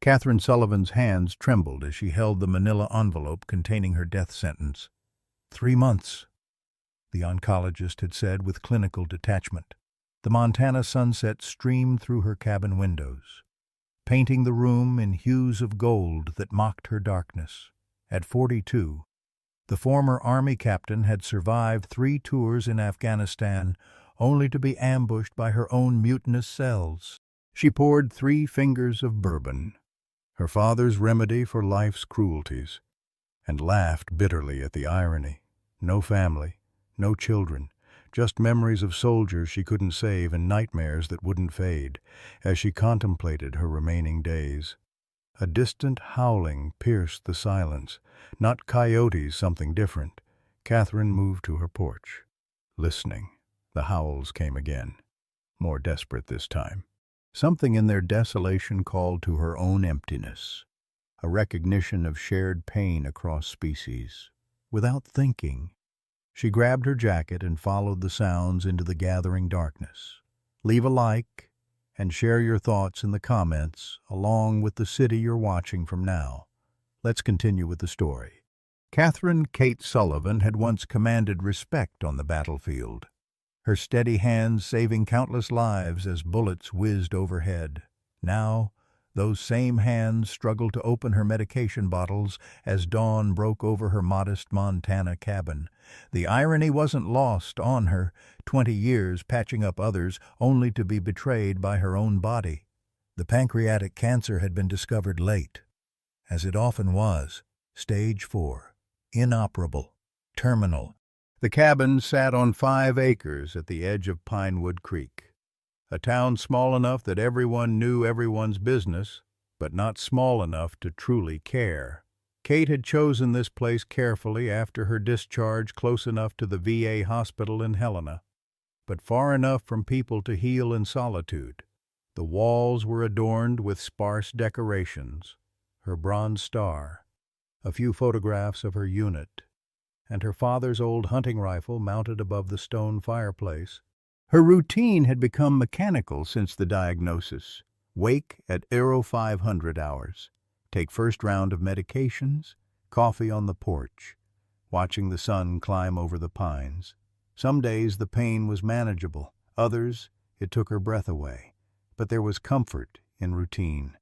Catherine Sullivan's hands trembled as she held the manila envelope containing her death sentence. 3 months, the oncologist had said with clinical detachment. The Montana sunset streamed through her cabin windows, painting the room in hues of gold that mocked her darkness. At 42, the former Army captain had survived 3 tours in Afghanistan, only to be ambushed by her own mutinous cells. She poured 3 fingers of bourbon, her father's remedy for life's cruelties, and laughed bitterly at the irony. No family, no children, just memories of soldiers she couldn't save and nightmares that wouldn't fade, as she contemplated her remaining days. A distant howling pierced the silence. Not coyotes, something different. Catherine moved to her porch. Listening, the howls came again, more desperate this time. Something in their desolation called to her own emptiness, a recognition of shared pain across species. Without thinking, she grabbed her jacket and followed the sounds into the gathering darkness. Leave a like and share your thoughts in the comments along with the city you're watching from now. Let's continue with the story. Catherine Kate Sullivan had once commanded respect on the battlefield, her steady hands saving countless lives as bullets whizzed overhead. Now, those same hands struggled to open her medication bottles as dawn broke over her modest Montana cabin. The irony wasn't lost on her, 20 years patching up others only to be betrayed by her own body. The pancreatic cancer had been discovered late, as it often was, stage 4, inoperable, terminal. The cabin sat on 5 acres at the edge of Pinewood Creek, a town small enough that everyone knew everyone's business, but not small enough to truly care. Kate had chosen this place carefully after her discharge, close enough to the VA hospital in Helena, but far enough from people to heal in solitude. The walls were adorned with sparse decorations, her bronze star, a few photographs of her unit, and her father's old hunting rifle mounted above the stone fireplace. Her routine had become mechanical since the diagnosis. Wake at 0500 hours. Take first round of medications, coffee on the porch, watching the sun climb over the pines. Some days the pain was manageable, others it took her breath away. But there was comfort in routine,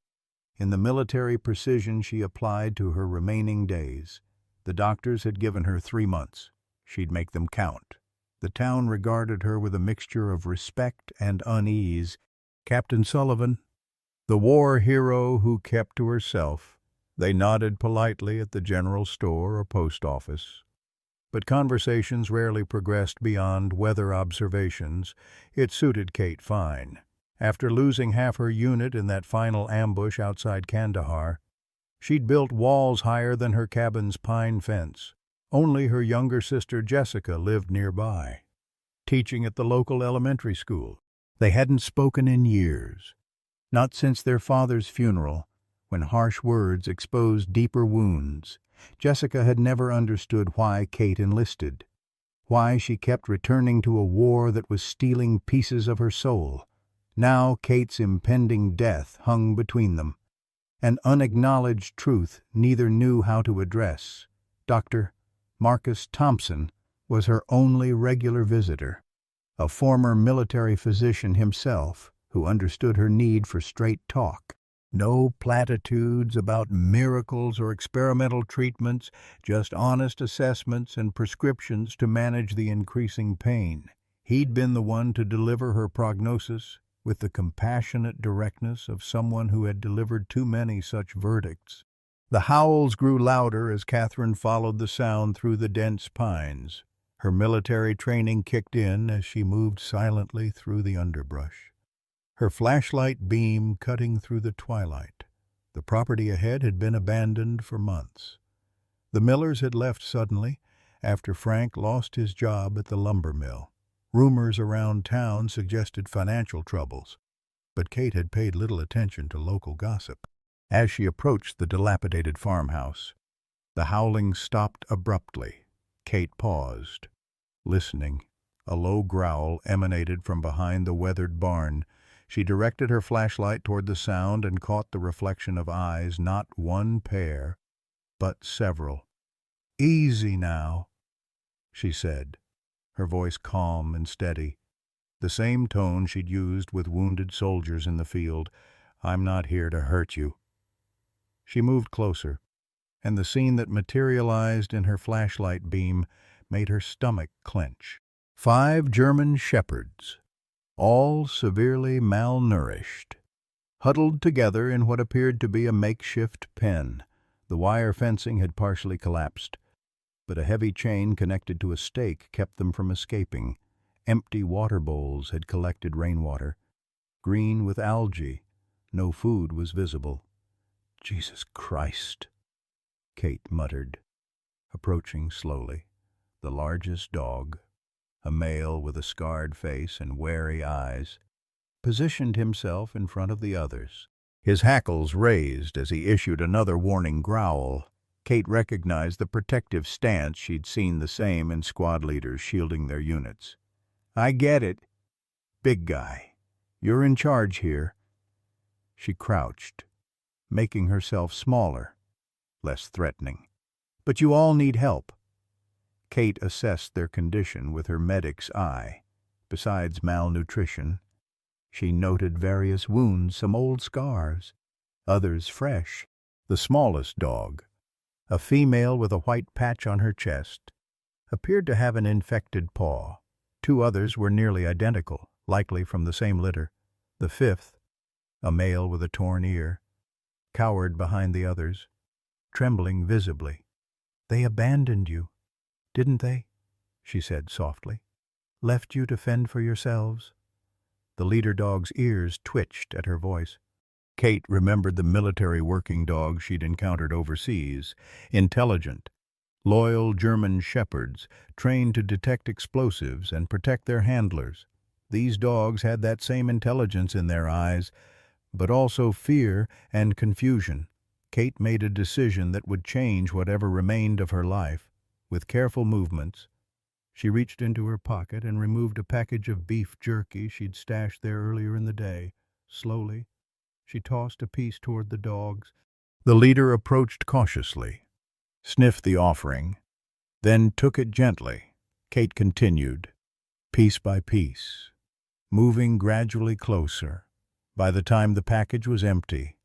in the military precision she applied to her remaining days. The doctors had given her 3 months. She'd make them count. The town regarded her with a mixture of respect and unease. Captain Sullivan, the war hero who kept to herself. They nodded politely at the general store or post office. But conversations rarely progressed beyond weather observations. It suited Kate fine. After losing half her unit in that final ambush outside Kandahar, she'd built walls higher than her cabin's pine fence. Only her younger sister Jessica lived nearby, teaching at the local elementary school. They hadn't spoken in years, not since their father's funeral, when harsh words exposed deeper wounds. Jessica had never understood why Kate enlisted, why she kept returning to a war that was stealing pieces of her soul. Now Kate's impending death hung between them, an unacknowledged truth neither knew how to address. Dr. Marcus Thompson was her only regular visitor, a former military physician himself who understood her need for straight talk. No platitudes about miracles or experimental treatments, just honest assessments and prescriptions to manage the increasing pain. He'd been the one to deliver her prognosis with the compassionate directness of someone who had delivered too many such verdicts. The howls grew louder as Catherine followed the sound through the dense pines. Her military training kicked in as she moved silently through the underbrush, her flashlight beam cutting through the twilight. The property ahead had been abandoned for months. The Millers had left suddenly after Frank lost his job at the lumber mill. Rumors around town suggested financial troubles, but Kate had paid little attention to local gossip. As she approached the dilapidated farmhouse, the howling stopped abruptly. Kate paused, listening. A low growl emanated from behind the weathered barn. She directed her flashlight toward the sound and caught the reflection of eyes, not one pair, but several. "Easy now," she said, her voice calm and steady, the same tone she'd used with wounded soldiers in the field. "I'm not here to hurt you." She moved closer, and the scene that materialized in her flashlight beam made her stomach clench. 5 German shepherds, all severely malnourished, huddled together in what appeared to be a makeshift pen. The wire fencing had partially collapsed, but a heavy chain connected to a stake kept them from escaping. Empty water bowls had collected rainwater, green with algae. No food was visible. "Jesus Christ," Kate muttered, approaching slowly. The largest dog, a male with a scarred face and wary eyes, positioned himself in front of the others. His hackles raised as he issued another warning growl. Kate recognized the protective stance she'd seen the same in squad leaders shielding their units. "I get it. Big guy. You're in charge here." She crouched, making herself smaller, less threatening. "But you all need help." Kate assessed their condition with her medic's eye. Besides malnutrition, she noted various wounds, some old scars, others fresh. The smallest dog, a female with a white patch on her chest, appeared to have an infected paw. 2 others were nearly identical, likely from the same litter. The 5th, a male with a torn ear, cowered behind the others, trembling visibly. "They abandoned you, didn't they?" she said softly. "Left you to fend for yourselves?" The leader dog's ears twitched at her voice. Kate remembered the military working dogs she'd encountered overseas, intelligent, loyal German shepherds, trained to detect explosives and protect their handlers. These dogs had that same intelligence in their eyes, but also fear and confusion. Kate made a decision that would change whatever remained of her life. With careful movements, she reached into her pocket and removed a package of beef jerky she'd stashed there earlier in the day. Slowly, she tossed a piece toward the dogs. The leader approached cautiously, sniffed the offering, then took it gently. Kate continued, piece by piece, moving gradually closer. By the time the package was empty,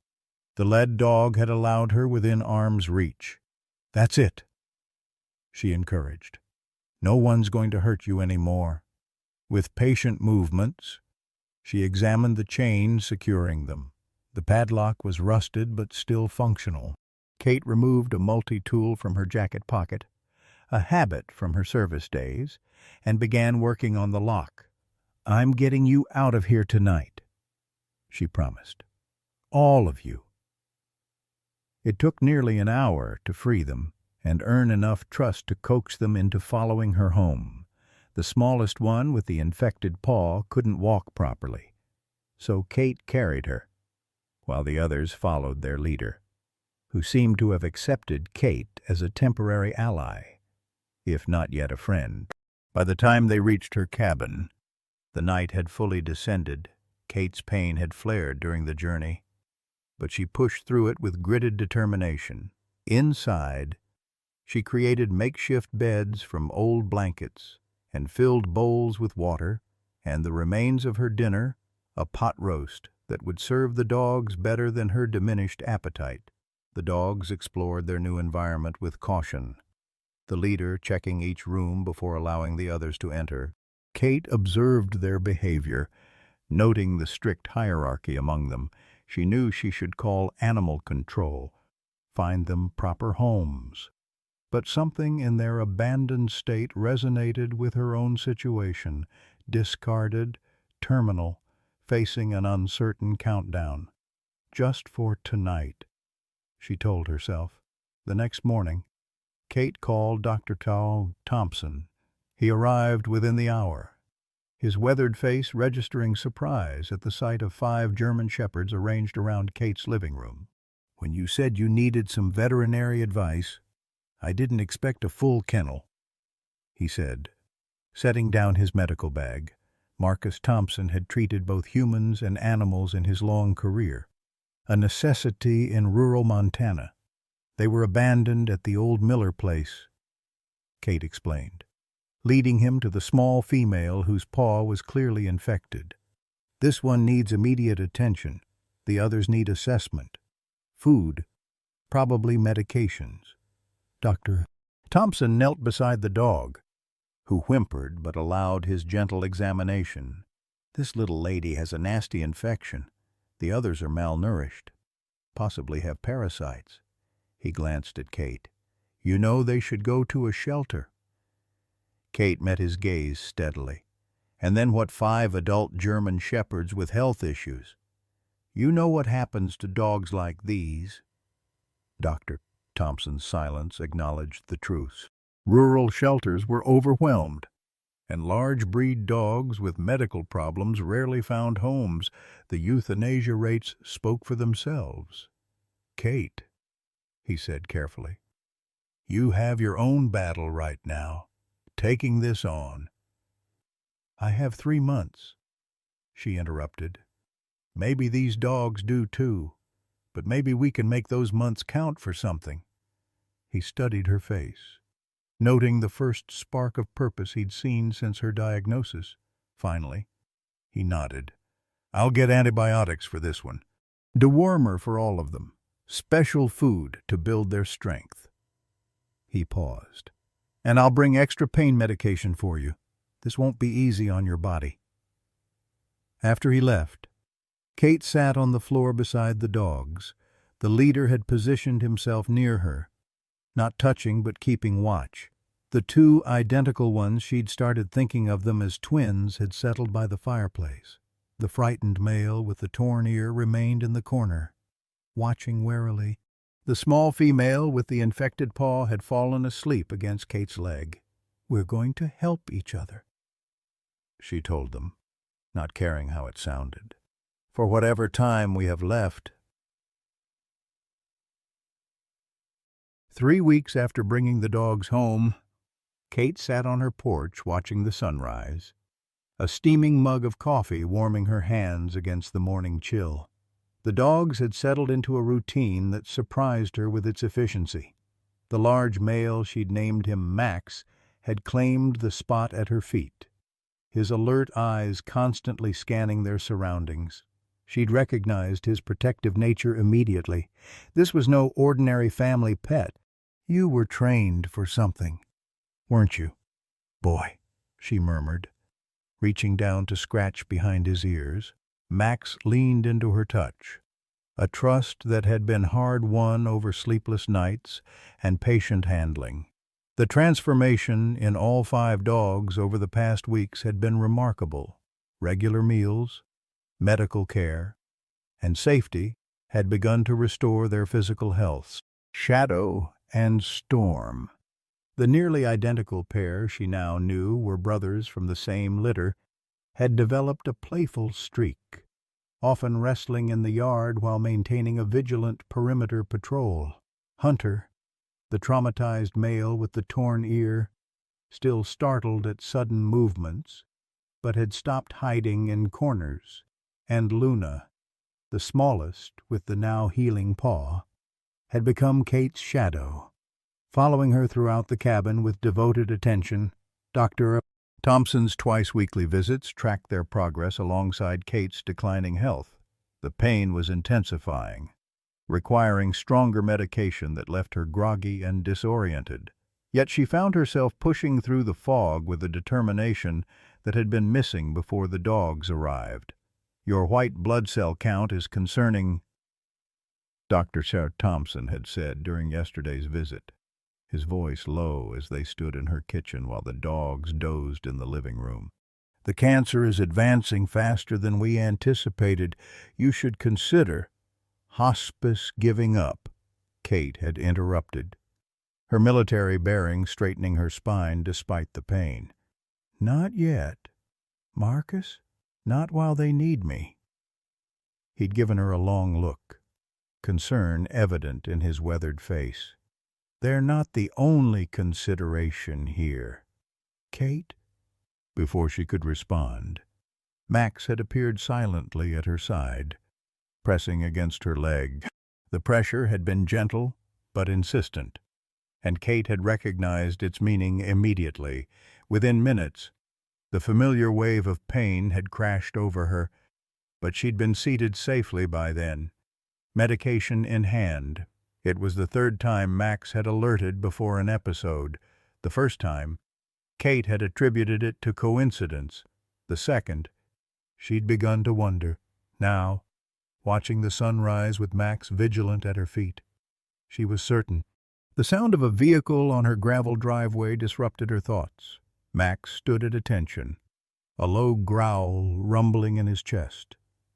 the lead dog had allowed her within arm's reach. "That's it," she encouraged. "No one's going to hurt you anymore." With patient movements, she examined the chains securing them. The padlock was rusted but still functional. Kate removed a multi-tool from her jacket pocket, a habit from her service days, and began working on the lock. "I'm getting you out of here tonight," she promised. "All of you." It took nearly an hour to free them and earn enough trust to coax them into following her home. The smallest one, with the infected paw, couldn't walk properly, so Kate carried her, while the others followed their leader, who seemed to have accepted Kate as a temporary ally, if not yet a friend. By the time they reached her cabin, the night had fully descended. Kate's pain had flared during the journey, but she pushed through it with gritted determination. Inside, she created makeshift beds from old blankets and filled bowls with water, and the remains of her dinner, a pot roast that would serve the dogs better than her diminished appetite. The dogs explored their new environment with caution, the leader checking each room before allowing the others to enter. Kate observed their behavior, noting the strict hierarchy among them. She knew she should call animal control, find them proper homes. But something in their abandoned state resonated with her own situation, discarded, terminal, facing an uncertain countdown. Just for tonight, she told herself. The next morning, Kate called Dr. Thompson. He arrived within the hour, his weathered face registering surprise at the sight of 5 German shepherds arranged around Kate's living room. "When you said you needed some veterinary advice, I didn't expect a full kennel," he said, setting down his medical bag. Marcus Thompson had treated both humans and animals in his long career, a necessity in rural Montana. They were abandoned at the old Miller place, Kate explained, leading him to the small female whose paw was clearly infected. This one needs immediate attention. The others need assessment. Food, probably medications. Dr. Thompson knelt beside the dog, who whimpered but allowed his gentle examination. This little lady has a nasty infection. The others are malnourished, possibly have parasites. He glanced at Kate. You know they should go to a shelter. Kate met his gaze steadily. And then what 5 adult German shepherds with health issues? You know what happens to dogs like these? Dr. Thompson's silence acknowledged the truth. Rural shelters were overwhelmed, and large breed dogs with medical problems rarely found homes. The euthanasia rates spoke for themselves. Kate, he said carefully, you have your own battle right now, taking this on. I have 3 months, she interrupted. Maybe these dogs do too, but maybe we can make those months count for something. He studied her face, noting the first spark of purpose he'd seen since her diagnosis. Finally, he nodded. I'll get antibiotics for this one. Dewormer for all of them. Special food to build their strength. He paused. And I'll bring extra pain medication for you. This won't be easy on your body. After he left, Kate sat on the floor beside the dogs. The leader had positioned himself near her, not touching but keeping watch. The 2 identical ones she'd started thinking of them as twins had settled by the fireplace. The frightened male with the torn ear remained in the corner, watching warily. The small female with the infected paw had fallen asleep against Kate's leg. We're going to help each other, she told them, not caring how it sounded. For whatever time we have left. 3 weeks after bringing the dogs home, Kate sat on her porch watching the sunrise, a steaming mug of coffee warming her hands against the morning chill. The dogs had settled into a routine that surprised her with its efficiency. The large male, she'd named him Max, had claimed the spot at her feet, his alert eyes constantly scanning their surroundings. She'd recognized his protective nature immediately. This was no ordinary family pet. You were trained for something, weren't you, boy? She murmured, reaching down to scratch behind his ears. Max leaned into her touch, a trust that had been hard-won over sleepless nights and patient handling. The transformation in all 5 dogs over the past weeks had been remarkable. Regular meals, medical care, and safety had begun to restore their physical health. Shadow and Storm. The nearly identical pair she now knew were brothers from the same litter, had developed a playful streak, often wrestling in the yard while maintaining a vigilant perimeter patrol. Hunter, the traumatized male with the torn ear, still startled at sudden movements, but had stopped hiding in corners, and Luna, the smallest with the now healing paw, had become Kate's shadow, following her throughout the cabin with devoted attention. Dr. Thompson's twice-weekly visits tracked their progress alongside Kate's declining health. The pain was intensifying, requiring stronger medication that left her groggy and disoriented. Yet she found herself pushing through the fog with a determination that had been missing before the dogs arrived. Your white blood cell count is concerning, Dr. Thompson had said during yesterday's visit, his voice low as they stood in her kitchen while the dogs dozed in the living room. The cancer is advancing faster than we anticipated. You should consider hospice giving up, Kate had interrupted, her military bearing straightening her spine despite the pain. Not yet, Marcus, not while they need me. He'd given her a long look, concern evident in his weathered face. They're not the only consideration here, Kate. Before she could respond, Max had appeared silently at her side, pressing against her leg. The pressure had been gentle but insistent, and Kate had recognized its meaning immediately. Within minutes, the familiar wave of pain had crashed over her, but she'd been seated safely by then, medication in hand. It was the third time Max had alerted before an episode. The first time, Kate had attributed it to coincidence. The second, she'd begun to wonder. Now, watching the sun rise with Max vigilant at her feet, she was certain. The sound of a vehicle on her gravel driveway disrupted her thoughts. Max stood at attention, a low growl rumbling in his chest.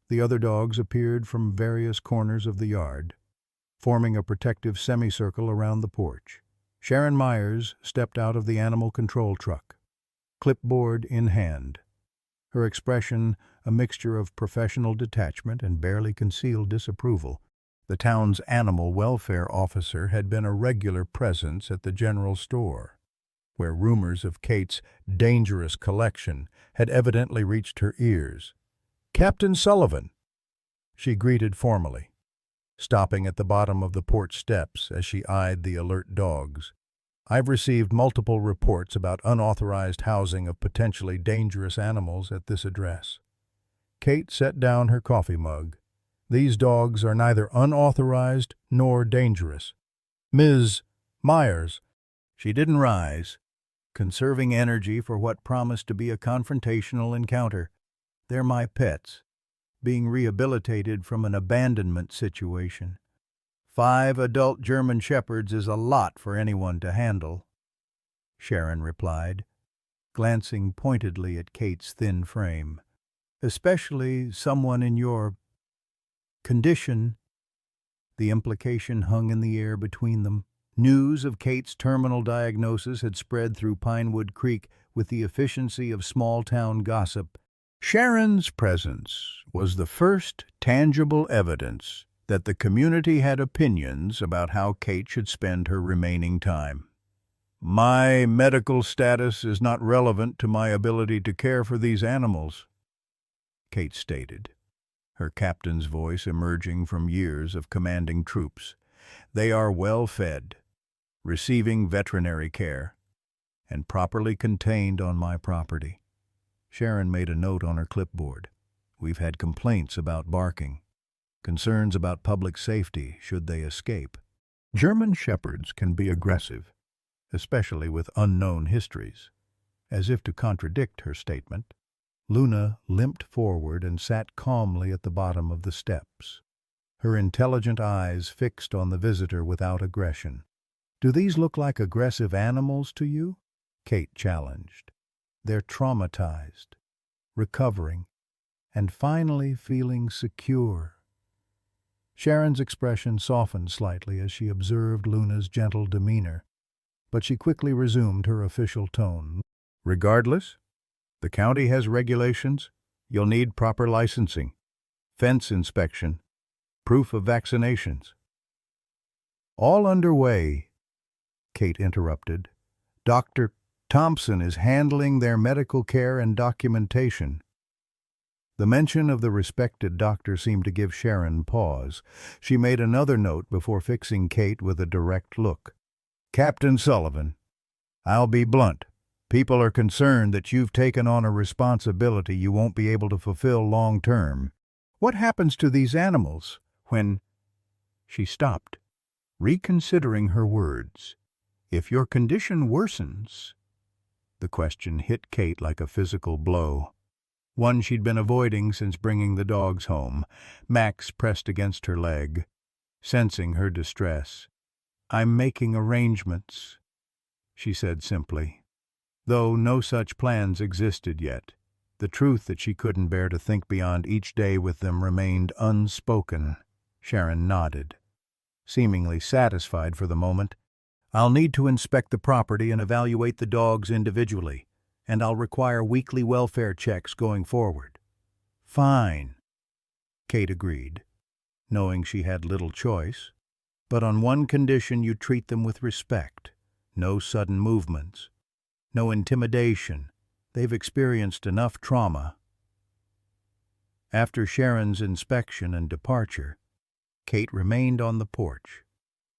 The other dogs appeared from various corners of the yard, forming a protective semicircle around the porch. Sharon Myers stepped out of the animal control truck, clipboard in hand, her expression a mixture of professional detachment and barely concealed disapproval. The town's animal welfare officer had been a regular presence at the general store, where rumors of Kate's dangerous collection had evidently reached her ears. "Captain Sullivan," she greeted formally, stopping at the bottom of the porch steps as she eyed the alert dogs. "I've received multiple reports about unauthorized housing of potentially dangerous animals at this address." Kate set down her coffee mug. "These dogs are neither unauthorized nor dangerous. Ms. Myers." She didn't rise, conserving energy for what promised to be a confrontational encounter. "They're my pets, being rehabilitated from an abandonment situation. 5 adult German Shepherds is a lot for anyone to handle," Sharon replied, glancing pointedly at Kate's thin frame. "Especially someone in your condition." The implication hung in the air between them. News of Kate's terminal diagnosis had spread through Pinewood Creek with the efficiency of small-town gossip. Sharon's presence was the first tangible evidence that the community had opinions about how Kate should spend her remaining time. "My medical status is not relevant to my ability to care for these animals," Kate stated, her captain's voice emerging from years of commanding troops. "They are well fed, receiving veterinary care, and properly contained on my property." Sharon made a note on her clipboard. "We've had complaints about barking, concerns about public safety should they escape. German Shepherds can be aggressive, especially with unknown histories." As if to contradict her statement, Luna limped forward and sat calmly at the bottom of the steps, her intelligent eyes fixed on the visitor without aggression. "Do these look like aggressive animals to you?" Kate challenged. "They're traumatized, recovering, and finally feeling secure." Sharon's expression softened slightly as she observed Luna's gentle demeanor, but she quickly resumed her official tone. "Regardless, the county has regulations. You'll need proper licensing, fence inspection, proof of vaccinations." "All underway," Kate interrupted. "Dr. Thompson is handling their medical care and documentation." The mention of the respected doctor seemed to give Sharon pause. She made another note before fixing Kate with a direct look. "Captain Sullivan, I'll be blunt. People are concerned that you've taken on a responsibility you won't be able to fulfill long term. What happens to these animals when—" She stopped, reconsidering her words. "If your condition worsens—" The question hit Kate like a physical blow, one she'd been avoiding since bringing the dogs home. Max pressed against her leg, sensing her distress. "I'm making arrangements," she said simply, though no such plans existed yet. The truth that she couldn't bear to think beyond each day with them remained unspoken. Sharon nodded, seemingly satisfied for the moment. "I'll need to inspect the property and evaluate the dogs individually, and I'll require weekly welfare checks going forward." "Fine," Kate agreed, knowing she had little choice. "But on one condition: you treat them with respect. No sudden movements. No intimidation. They've experienced enough trauma." After Sharon's inspection and departure, Kate remained on the porch,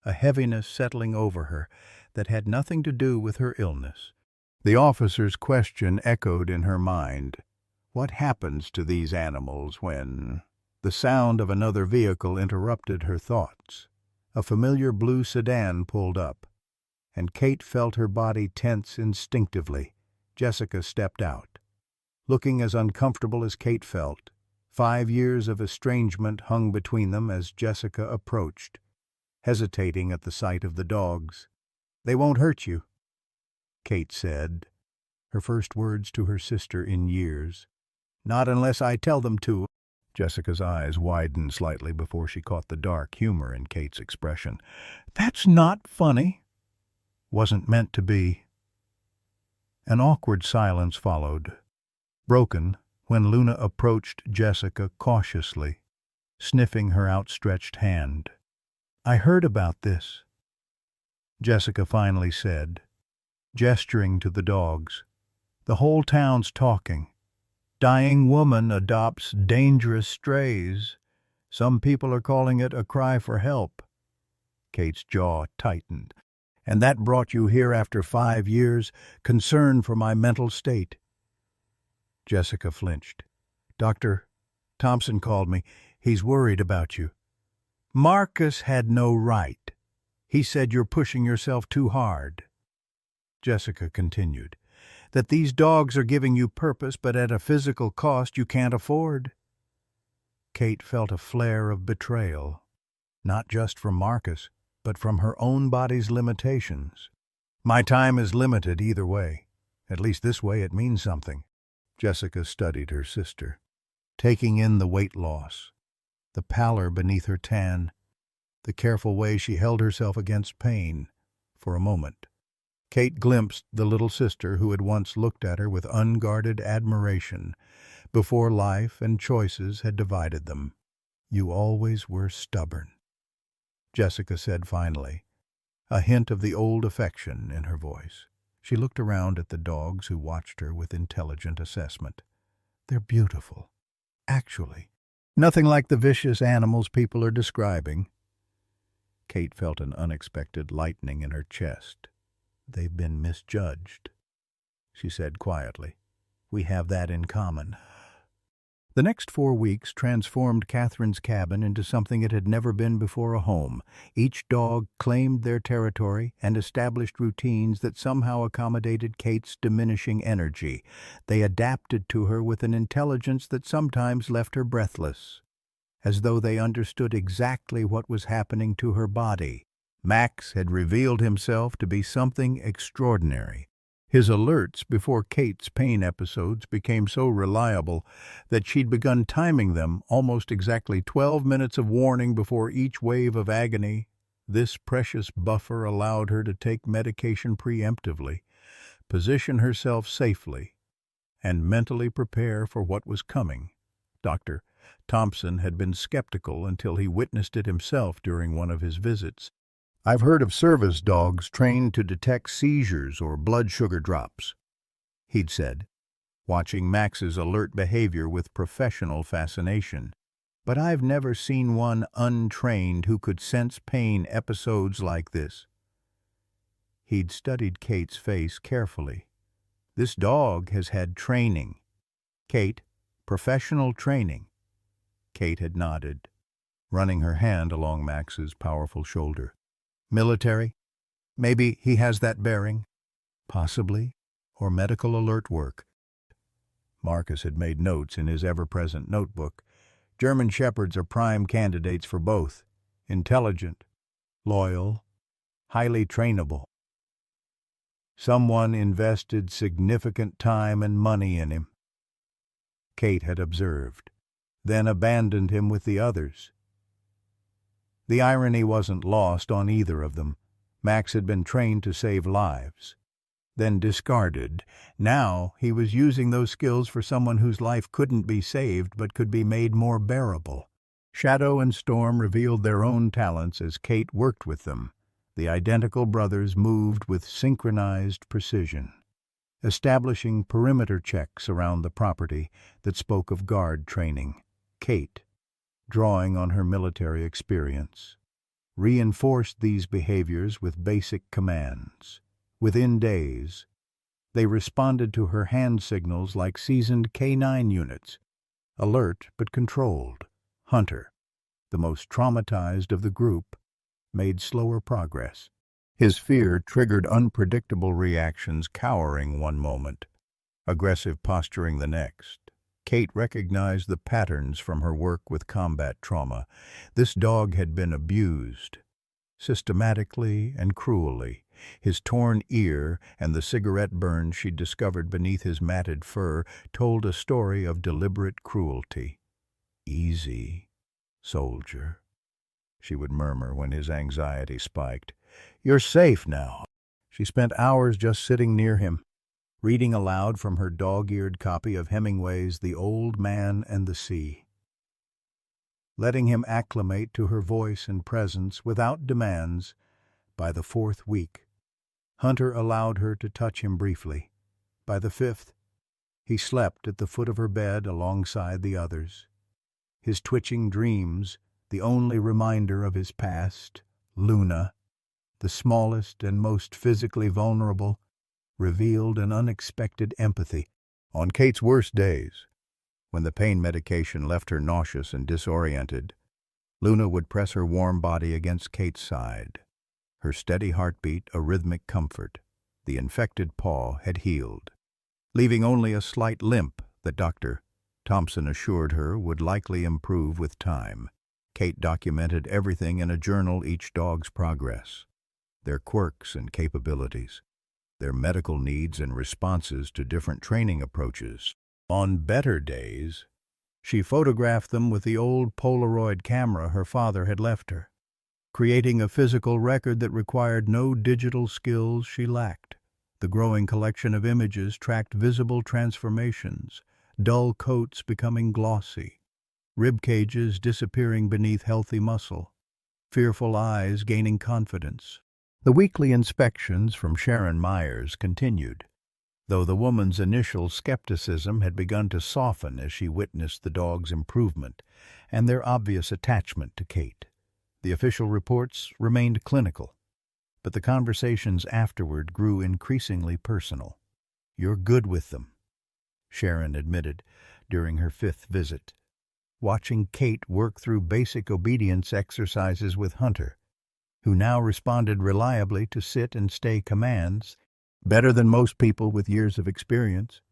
a heaviness settling over her that had nothing to do with her illness. The officer's question echoed in her mind. What happens to these animals when... The sound of another vehicle interrupted her thoughts. A familiar blue sedan pulled up, and Kate felt her body tense instinctively. Jessica stepped out. Looking as uncomfortable as Kate felt, 5 years of estrangement hung between them as Jessica approached, hesitating at the sight of the dogs. "They won't hurt you," Kate said, her first words to her sister in years. "Not unless I tell them to." Jessica's eyes widened slightly before she caught the dark humor in Kate's expression. "That's not funny." "Wasn't meant to be." An awkward silence followed, broken when Luna approached Jessica cautiously, sniffing her outstretched hand. "I heard about this," Jessica finally said, gesturing to the dogs. "The whole town's talking. Dying woman adopts dangerous strays. Some people are calling it a cry for help." Kate's jaw tightened. "And that brought you here after 5 years, concern for my mental state." Jessica flinched. "Dr. Thompson called me. He's worried about you." "Marcus had no right. He said you're pushing yourself too hard." Jessica continued. "That these dogs are giving you purpose, but at a physical cost you can't afford." Kate felt a flare of betrayal, not just from Marcus, but from her own body's limitations. "My time is limited either way. At least this way it means something." Jessica studied her sister, taking in the weight loss, the pallor beneath her tan, the careful way she held herself against pain. For a moment, Kate glimpsed the little sister who had once looked at her with unguarded admiration, before life and choices had divided them. "You always were stubborn," Jessica said finally, a hint of the old affection in her voice. She looked around at the dogs who watched her with intelligent assessment. "They're beautiful. Actually, nothing like the vicious animals people are describing." Kate felt an unexpected lightening in her chest. "They've been misjudged," she said quietly. "We have that in common." The next 4 weeks transformed Catherine's cabin into something it had never been before, a home. Each dog claimed their territory and established routines that somehow accommodated Kate's diminishing energy. They adapted to her with an intelligence that sometimes left her breathless, as though they understood exactly what was happening to her body. Max had revealed himself to be something extraordinary. His alerts before Kate's pain episodes became so reliable that she'd begun timing them, almost exactly 12 minutes of warning before each wave of agony. This precious buffer allowed her to take medication preemptively, position herself safely, and mentally prepare for what was coming. Dr. Thompson had been skeptical until he witnessed it himself during one of his visits. "I've heard of service dogs trained to detect seizures or blood sugar drops," he'd said, watching Max's alert behavior with professional fascination. "But I've never seen one untrained who could sense pain episodes like this." He'd studied Kate's face carefully. "This dog has had training." "Kate, professional training." Kate had nodded, running her hand along Max's powerful shoulder. "Military? Maybe he has that bearing." "Possibly. Or medical alert work." Marcus had made notes in his ever-present notebook. "German Shepherds are prime candidates for both. Intelligent, loyal, highly trainable. Someone invested significant time and money in him," Kate had observed, "then abandoned him with the others." The irony wasn't lost on either of them. Max had been trained to save lives, then discarded. Now he was using those skills for someone whose life couldn't be saved but could be made more bearable. Shadow and Storm revealed their own talents as Kate worked with them. The identical brothers moved with synchronized precision, establishing perimeter checks around the property that spoke of guard training. Kate, drawing on her military experience, reinforced these behaviors with basic commands. Within days, they responded to her hand signals like seasoned K-9 units, alert but controlled. Hunter, the most traumatized of the group, made slower progress. His fear triggered unpredictable reactions, cowering one moment, aggressive posturing the next. Kate recognized the patterns from her work with combat trauma. This dog had been abused, systematically and cruelly. His torn ear and the cigarette burns she'd discovered beneath his matted fur told a story of deliberate cruelty. "Easy, soldier," she would murmur when his anxiety spiked. "You're safe now." She spent hours just sitting near him, reading aloud from her dog-eared copy of Hemingway's The Old Man and the Sea, letting him acclimate to her voice and presence without demands. By the 4th week, Hunter allowed her to touch him briefly. By the 5th, he slept at the foot of her bed alongside the others. His twitching dreams, the only reminder of his past, Luna, the smallest and most physically vulnerable, revealed an unexpected empathy. On Kate's worst days, when the pain medication left her nauseous and disoriented, Luna would press her warm body against Kate's side, her steady heartbeat a rhythmic comfort. The infected paw had healed, leaving only a slight limp that Dr. Thompson assured her would likely improve with time. Kate documented everything in a journal: each dog's progress, their quirks and capabilities, their medical needs and responses to different training approaches. On better days, she photographed them with the old Polaroid camera her father had left her, creating a physical record that required no digital skills she lacked. The growing collection of images tracked visible transformations, dull coats becoming glossy, rib cages disappearing beneath healthy muscle, fearful eyes gaining confidence. The weekly inspections from Sharon Myers continued, though the woman's initial skepticism had begun to soften as she witnessed the dog's improvement and their obvious attachment to Kate. The official reports remained clinical, but the conversations afterward grew increasingly personal. "You're good with them," Sharon admitted during her 5th visit, watching Kate work through basic obedience exercises with Hunter, who now responded reliably to sit and stay commands, better than most people with years of experience.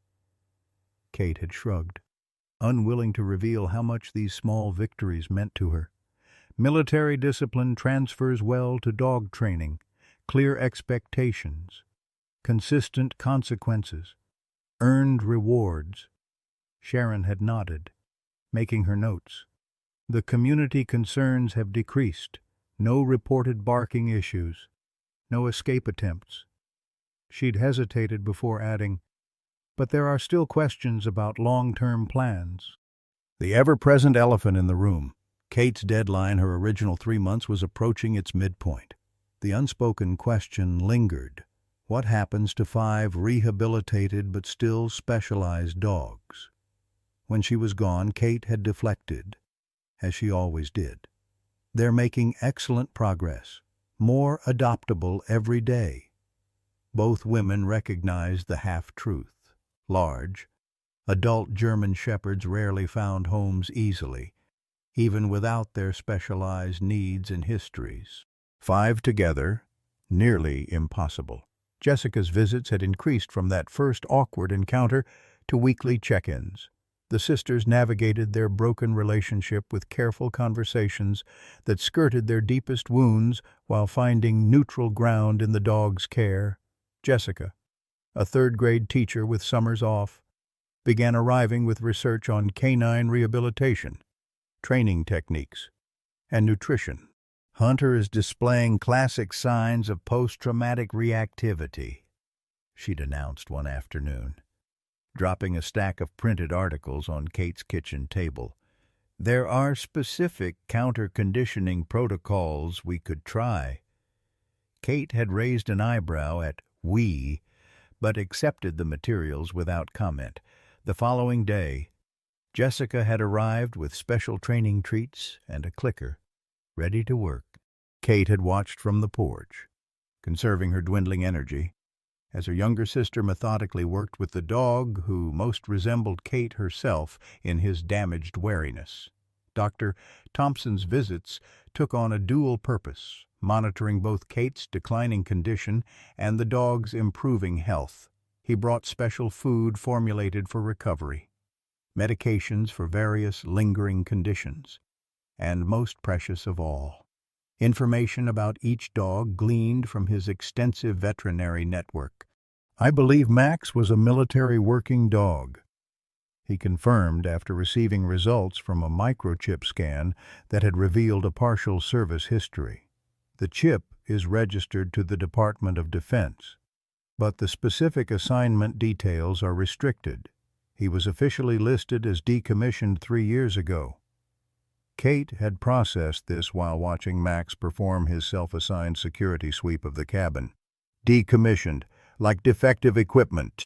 Kate had shrugged, unwilling to reveal how much these small victories meant to her. Military discipline transfers well to dog training: clear expectations, consistent consequences, earned rewards. Sharon had nodded, making her notes. "The community concerns have decreased. No reported barking issues. No escape attempts." She'd hesitated before adding, "But there are still questions about long-term plans." The ever-present elephant in the room. Kate's deadline, her original 3 months, was approaching its midpoint. The unspoken question lingered: what happens to 5 rehabilitated but still specialized dogs? When she was gone, Kate had deflected, as she always did. "They're making excellent progress, more adoptable every day." Both women recognized the half-truth. Large, adult German shepherds rarely found homes easily, even without their specialized needs and histories. 5 together, nearly impossible. Jessica's visits had increased from that first awkward encounter to weekly check-ins. The sisters navigated their broken relationship with careful conversations that skirted their deepest wounds while finding neutral ground in the dog's care. Jessica, a 3rd-grade teacher with summers off, began arriving with research on canine rehabilitation, training techniques, and nutrition. "Hunter is displaying classic signs of post-traumatic reactivity," she'd announced one afternoon, dropping a stack of printed articles on Kate's kitchen table. "There are specific counter-conditioning protocols we could try." Kate had raised an eyebrow at "we," but accepted the materials without comment. The following day, Jessica had arrived with special training treats and a clicker, ready to work. Kate had watched from the porch, conserving her dwindling energy, as her younger sister methodically worked with the dog who most resembled Kate herself in his damaged wariness. Dr. Thompson's visits took on a dual purpose, monitoring both Kate's declining condition and the dog's improving health. He brought special food formulated for recovery, medications for various lingering conditions, and most precious of all, information about each dog gleaned from his extensive veterinary network. "I believe Max was a military working dog," he confirmed after receiving results from a microchip scan that had revealed a partial service history. The chip is registered to the Department of Defense, but the specific assignment details are restricted. He was officially listed as decommissioned 3 years ago. Kate had processed this while watching Max perform his self-assigned security sweep of the cabin. Decommissioned, like defective equipment,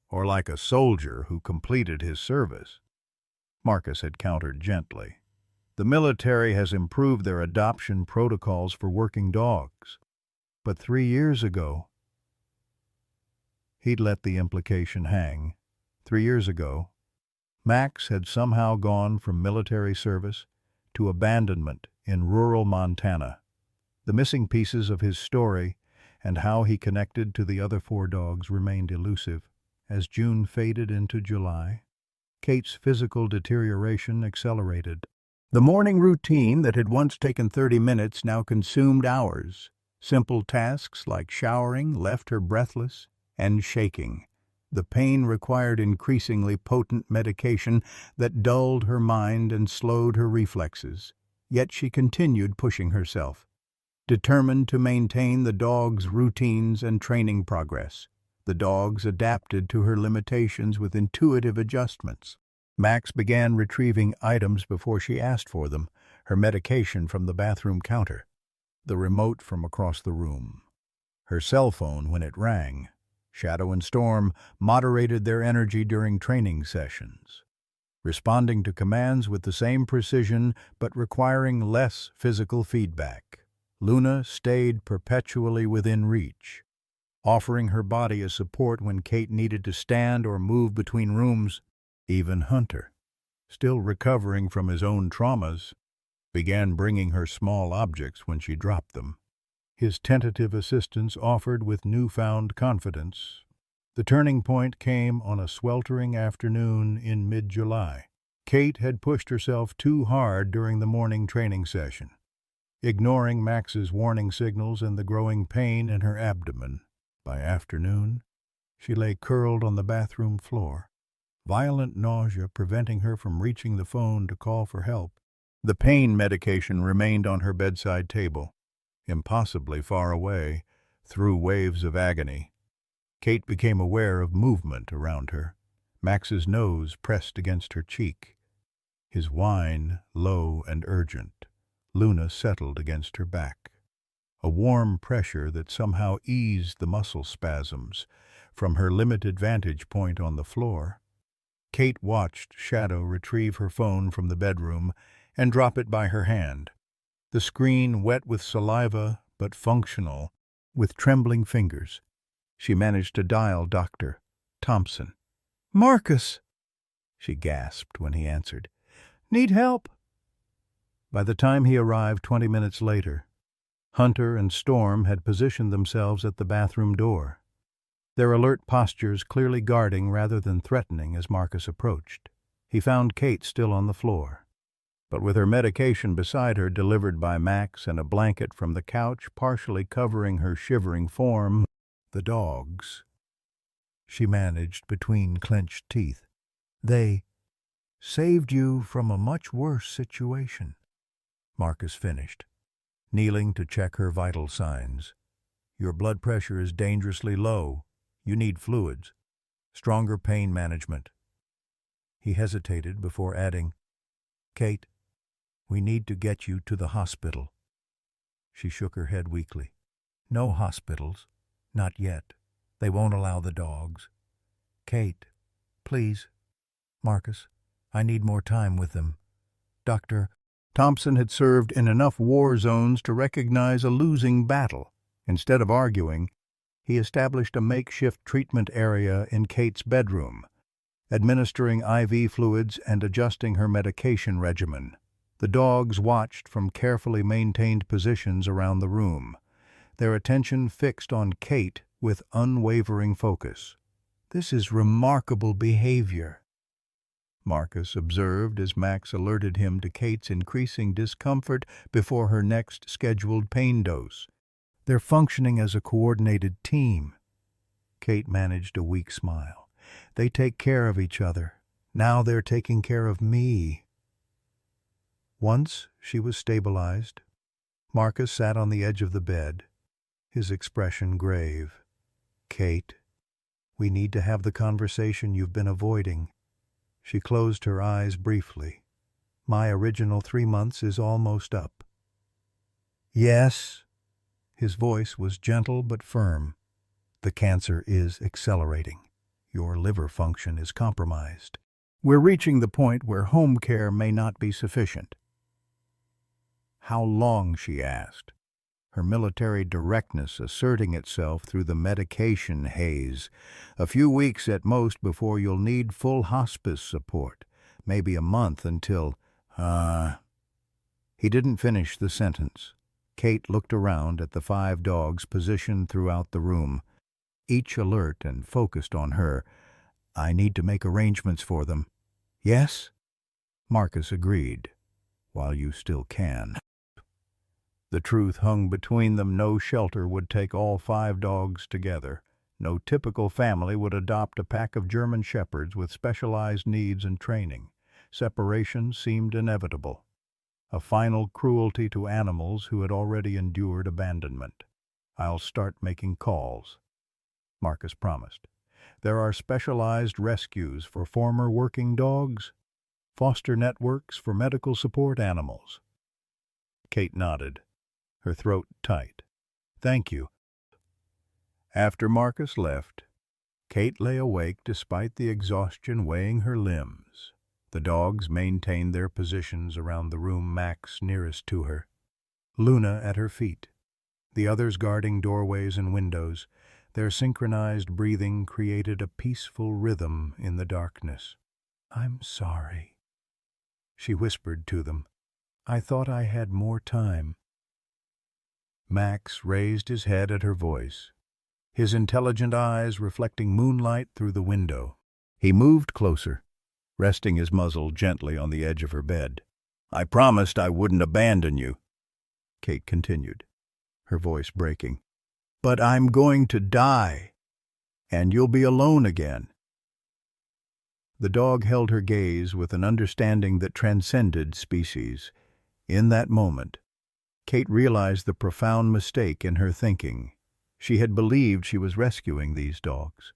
or like a soldier who completed his service, Marcus had countered gently. The military has improved their adoption protocols for working dogs, but 3 years ago, he'd let the implication hang. 3 years ago, Max had somehow gone from military service to abandonment in rural Montana. The missing pieces of his story and how he connected to the other 4 dogs remained elusive. As June faded into July, Kate's physical deterioration accelerated. The morning routine that had once taken 30 minutes now consumed hours. Simple tasks like showering left her breathless and shaking. The pain required increasingly potent medication that dulled her mind and slowed her reflexes. Yet she continued pushing herself, determined to maintain the dog's routines and training progress. The dogs adapted to her limitations with intuitive adjustments. Max began retrieving items before she asked for them, her medication from the bathroom counter, the remote from across the room, her cell phone when it rang. Shadow and Storm moderated their energy during training sessions, responding to commands with the same precision but requiring less physical feedback. Luna stayed perpetually within reach, offering her body as support when Kate needed to stand or move between rooms. Even Hunter, still recovering from his own traumas, began bringing her small objects when she dropped them. His tentative assistance offered with newfound confidence. The turning point came on a sweltering afternoon in mid-July. Kate had pushed herself too hard during the morning training session, ignoring Max's warning signals and the growing pain in her abdomen. By afternoon, she lay curled on the bathroom floor, violent nausea preventing her from reaching the phone to call for help. The pain medication remained on her bedside table, impossibly far away, through waves of agony. Kate became aware of movement around her. Max's nose pressed against her cheek, his whine low and urgent. Luna settled against her back, a warm pressure that somehow eased the muscle spasms. From her limited vantage point on the floor, Kate watched Shadow retrieve her phone from the bedroom and drop it by her hand. The screen wet with saliva, but functional. With trembling fingers, she managed to dial Dr. Thompson. "Marcus," she gasped when he answered. "Need help?" By the time he arrived 20 minutes later, Hunter and Storm had positioned themselves at the bathroom door, their alert postures clearly guarding rather than threatening as Marcus approached. He found Kate still on the floor, but with her medication beside her delivered by Max and a blanket from the couch partially covering her shivering form. "The dogs," she managed between clenched teeth. "They saved you from a much worse situation," Marcus finished, kneeling to check her vital signs. "Your blood pressure is dangerously low. You need fluids, stronger pain management." He hesitated before adding, "Kate, we need to get you to the hospital." She shook her head weakly. "No hospitals. Not yet. They won't allow the dogs." "Kate, please." "Marcus, I need more time with them. Dr. Thompson had served in enough war zones to recognize a losing battle. Instead of arguing, he established a makeshift treatment area in Kate's bedroom, administering IV fluids and adjusting her medication regimen. The dogs watched from carefully maintained positions around the room, their attention fixed on Kate with unwavering focus. "This is remarkable behavior," Marcus observed as Max alerted him to Kate's increasing discomfort before her next scheduled pain dose. "They're functioning as a coordinated team." Kate managed a weak smile. "They take care of each other. Now they're taking care of me." Once she was stabilized, Marcus sat on the edge of the bed, his expression grave. "Kate, we need to have the conversation you've been avoiding." She closed her eyes briefly. "My original 3 months is almost up." "Yes." His voice was gentle but firm. "The cancer is accelerating. Your liver function is compromised. We're reaching the point where home care may not be sufficient." "How long?" she asked, her military directness asserting itself through the medication haze. "A few weeks at most before you'll need full hospice support. Maybe a month until—" He didn't finish the sentence. Kate looked around at the 5 dogs positioned throughout the room, each alert and focused on her. "I need to make arrangements for them." "Yes?" Marcus agreed. "While you still can." The truth hung between them. No shelter would take all 5 dogs together. No typical family would adopt a pack of German shepherds with specialized needs and training. Separation seemed inevitable, a final cruelty to animals who had already endured abandonment. "I'll start making calls," Marcus promised. "There are specialized rescues for former working dogs, foster networks for medical support animals." Kate nodded, her throat tight. "Thank you." After Marcus left, Kate lay awake despite the exhaustion weighing her limbs. The dogs maintained their positions around the room, Max nearest to her, Luna at her feet, the others guarding doorways and windows. Their synchronized breathing created a peaceful rhythm in the darkness. "I'm sorry," she whispered to them. "I thought I had more time." Max raised his head at her voice, his intelligent eyes reflecting moonlight through the window. He moved closer, resting his muzzle gently on the edge of her bed. "I promised I wouldn't abandon you," Kate continued, her voice breaking. "But I'm going to die, and you'll be alone again." The dog held her gaze with an understanding that transcended species. In that moment, Kate realized the profound mistake in her thinking. She had believed she was rescuing these dogs,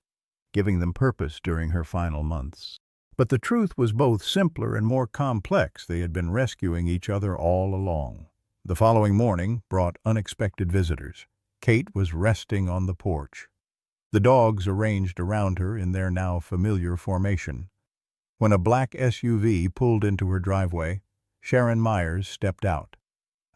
giving them purpose during her final months. But the truth was both simpler and more complex. They had been rescuing each other all along. The following morning brought unexpected visitors. Kate was resting on the porch, the dogs arranged around her in their now familiar formation. When a black SUV pulled into her driveway, Sharon Myers stepped out,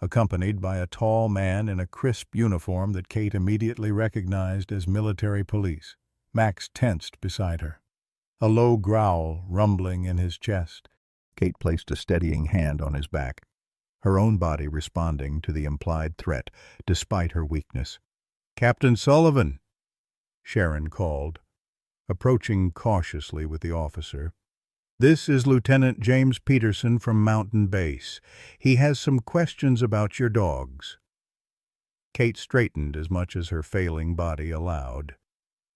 accompanied by a tall man in a crisp uniform that Kate immediately recognized as military police. Max tensed beside her, a low growl rumbling in his chest. Kate placed a steadying hand on his back, her own body responding to the implied threat, despite her weakness. "Captain Sullivan," Sharon called, approaching cautiously with the officer. "This is Lieutenant James Peterson from Mountain Base. He has some questions about your dogs." Kate straightened as much as her failing body allowed,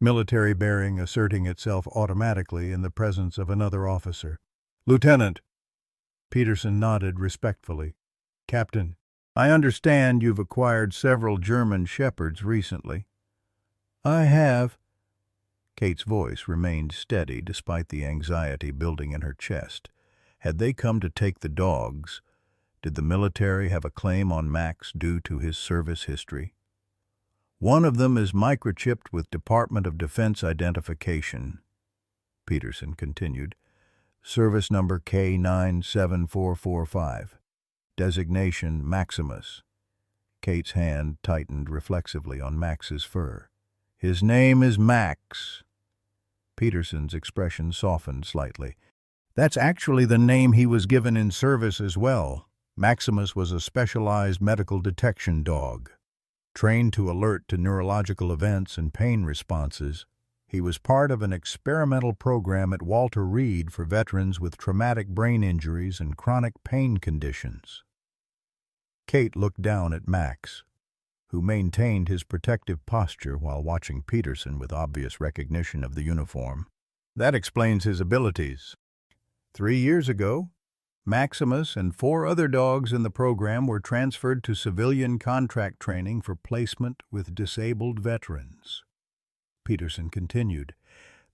military bearing asserting itself automatically in the presence of another officer. "Lieutenant," Peterson nodded respectfully. "Captain, I understand you've acquired several German shepherds recently." "I have." Kate's voice remained steady despite the anxiety building in her chest. Had they come to take the dogs? Did the military have a claim on Max due to his service history? "One of them is microchipped with Department of Defense identification," Peterson continued. Service number K97445. Designation Maximus. Kate's hand tightened reflexively on Max's fur. His name is Max. Peterson's expression softened slightly. That's actually the name he was given in service as well. Maximus was a specialized medical detection dog. Trained to alert to neurological events and pain responses, he was part of an experimental program at Walter Reed for veterans with traumatic brain injuries and chronic pain conditions. Kate looked down at Max, who maintained his protective posture while watching Peterson with obvious recognition of the uniform. That explains his abilities. 3 years ago, Maximus and 4 other dogs in the program were transferred to civilian contract training for placement with disabled veterans. Peterson continued.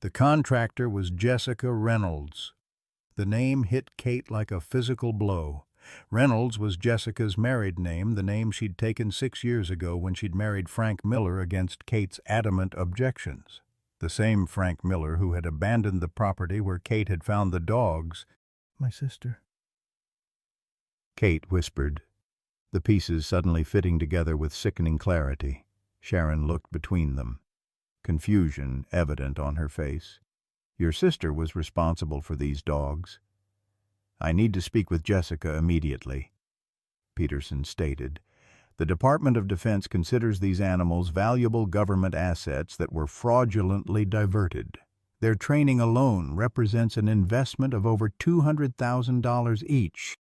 The contractor was Jessica Reynolds. The name hit Kate like a physical blow. Reynolds was Jessica's married name, the name she'd taken 6 years ago when she'd married Frank Miller against Kate's adamant objections. The same Frank Miller who had abandoned the property where Kate had found the dogs. My sister. Kate whispered, the pieces suddenly fitting together with sickening clarity. Sharon looked between them, confusion evident on her face. Your sister was responsible for these dogs. I need to speak with Jessica immediately. Peterson stated, the Department of Defense considers these animals valuable government assets that were fraudulently diverted. Their training alone represents an investment of over $200,000 each.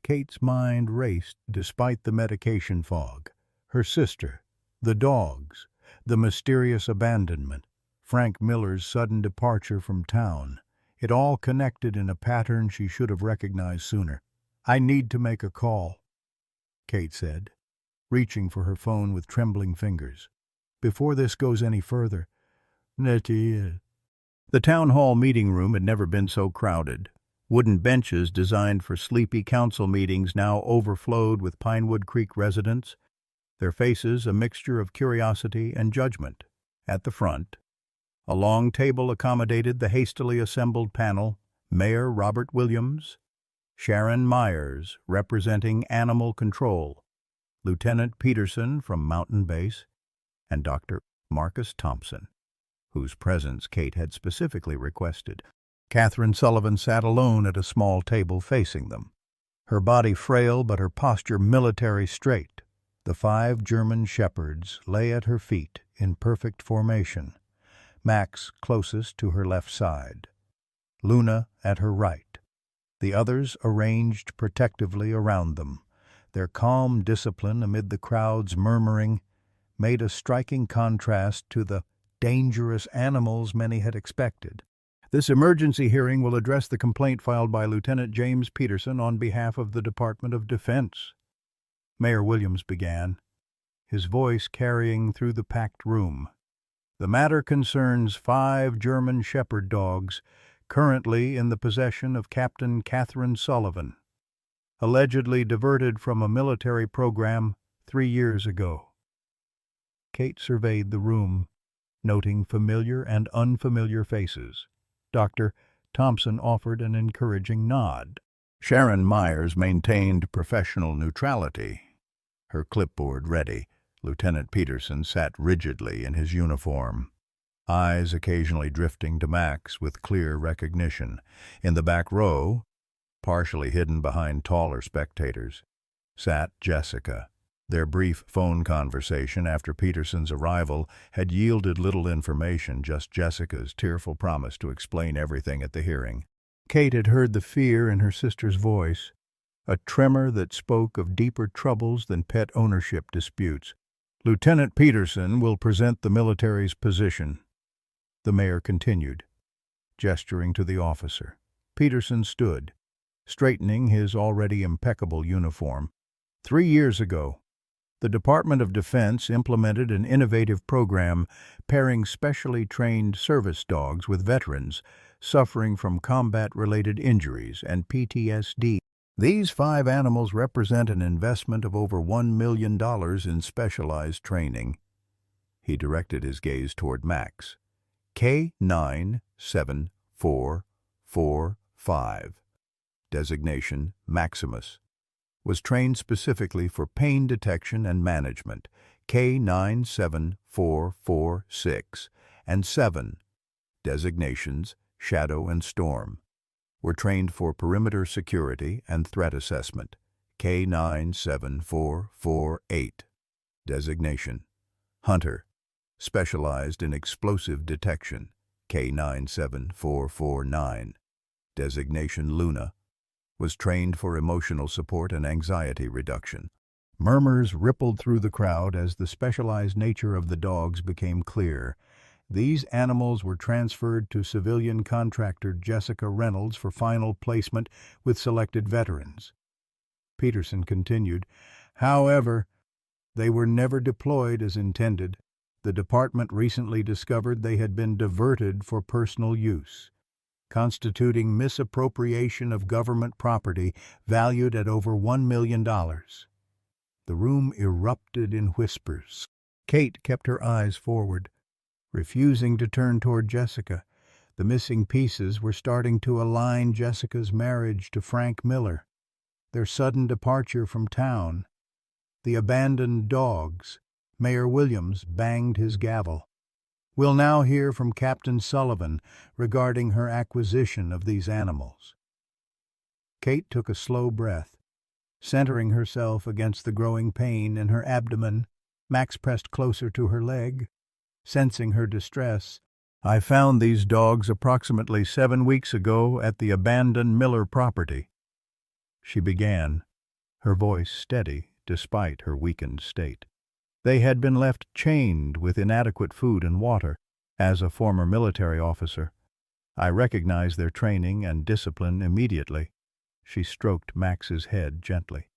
Kate's mind raced despite the medication fog. Her sister, the dogs, the mysterious abandonment, Frank Miller's sudden departure from town. It all connected in a pattern she should have recognized sooner. I need to make a call, Kate said, reaching for her phone with trembling fingers. Before this goes any further, Nettie. The town hall meeting room had never been so crowded. Wooden benches designed for sleepy council meetings now overflowed with Pinewood Creek residents, their faces a mixture of curiosity and judgment. At the front, a long table accommodated the hastily assembled panel, Mayor Robert Williams, Sharon Myers, representing Animal Control, Lieutenant Peterson from Mountain Base, and Dr. Marcus Thompson, whose presence Kate had specifically requested. Catherine Sullivan sat alone at a small table facing them, her body frail but her posture military straight. The 5 German shepherds lay at her feet in perfect formation, Max closest to her left side, Luna at her right, the others arranged protectively around them. Their calm discipline amid the crowd's murmuring made a striking contrast to the dangerous animals many had expected. This emergency hearing will address the complaint filed by Lieutenant James Peterson on behalf of the Department of Defense. Mayor Williams began, his voice carrying through the packed room. The matter concerns 5 German shepherd dogs currently in the possession of Captain Catherine Sullivan, allegedly diverted from a military program 3 years ago. Kate surveyed the room, noting familiar and unfamiliar faces. Dr. Thompson offered an encouraging nod. Sharon Myers maintained professional neutrality. Her clipboard ready, Lieutenant Peterson sat rigidly in his uniform, eyes occasionally drifting to Max with clear recognition. In the back row, partially hidden behind taller spectators, sat Jessica. Their brief phone conversation after Peterson's arrival had yielded little information, just Jessica's tearful promise to explain everything at the hearing. Kate had heard the fear in her sister's voice, a tremor that spoke of deeper troubles than pet ownership disputes. Lieutenant Peterson will present the military's position, the mayor continued, gesturing to the officer. Peterson stood, straightening his already impeccable uniform. 3 years ago, the Department of Defense implemented an innovative program pairing specially trained service dogs with veterans suffering from combat-related injuries and PTSD. These 5 animals represent an investment of over $1 million in specialized training. He directed his gaze toward Max. K97445 5, designation Maximus, was trained specifically for pain detection and management, K97446, and 7, designations Shadow and Storm, were trained for perimeter security and threat assessment, K97448, designation Hunter, specialized in explosive detection, K97449, designation Luna, was trained for emotional support and anxiety reduction. Murmurs rippled through the crowd as the specialized nature of the dogs became clear. These animals were transferred to civilian contractor Jessica Reynolds for final placement with selected veterans. Peterson continued, however, they were never deployed as intended. The department recently discovered they had been diverted for personal use, constituting misappropriation of government property valued at over $1 million. The room erupted in whispers. Kate kept her eyes forward, refusing to turn toward Jessica. The missing pieces were starting to align Jessica's marriage to Frank Miller, their sudden departure from town, the abandoned dogs. Mayor Williams banged his gavel. We'll now hear from Captain Sullivan regarding her acquisition of these animals. Kate took a slow breath. Centering herself against the growing pain in her abdomen, Max pressed closer to her leg. Sensing her distress, I found these dogs approximately 7 weeks ago at the abandoned Miller property. She began, her voice steady despite her weakened state. They had been left chained with inadequate food and water. As a former military officer, I recognized their training and discipline immediately. She stroked Max's head gently.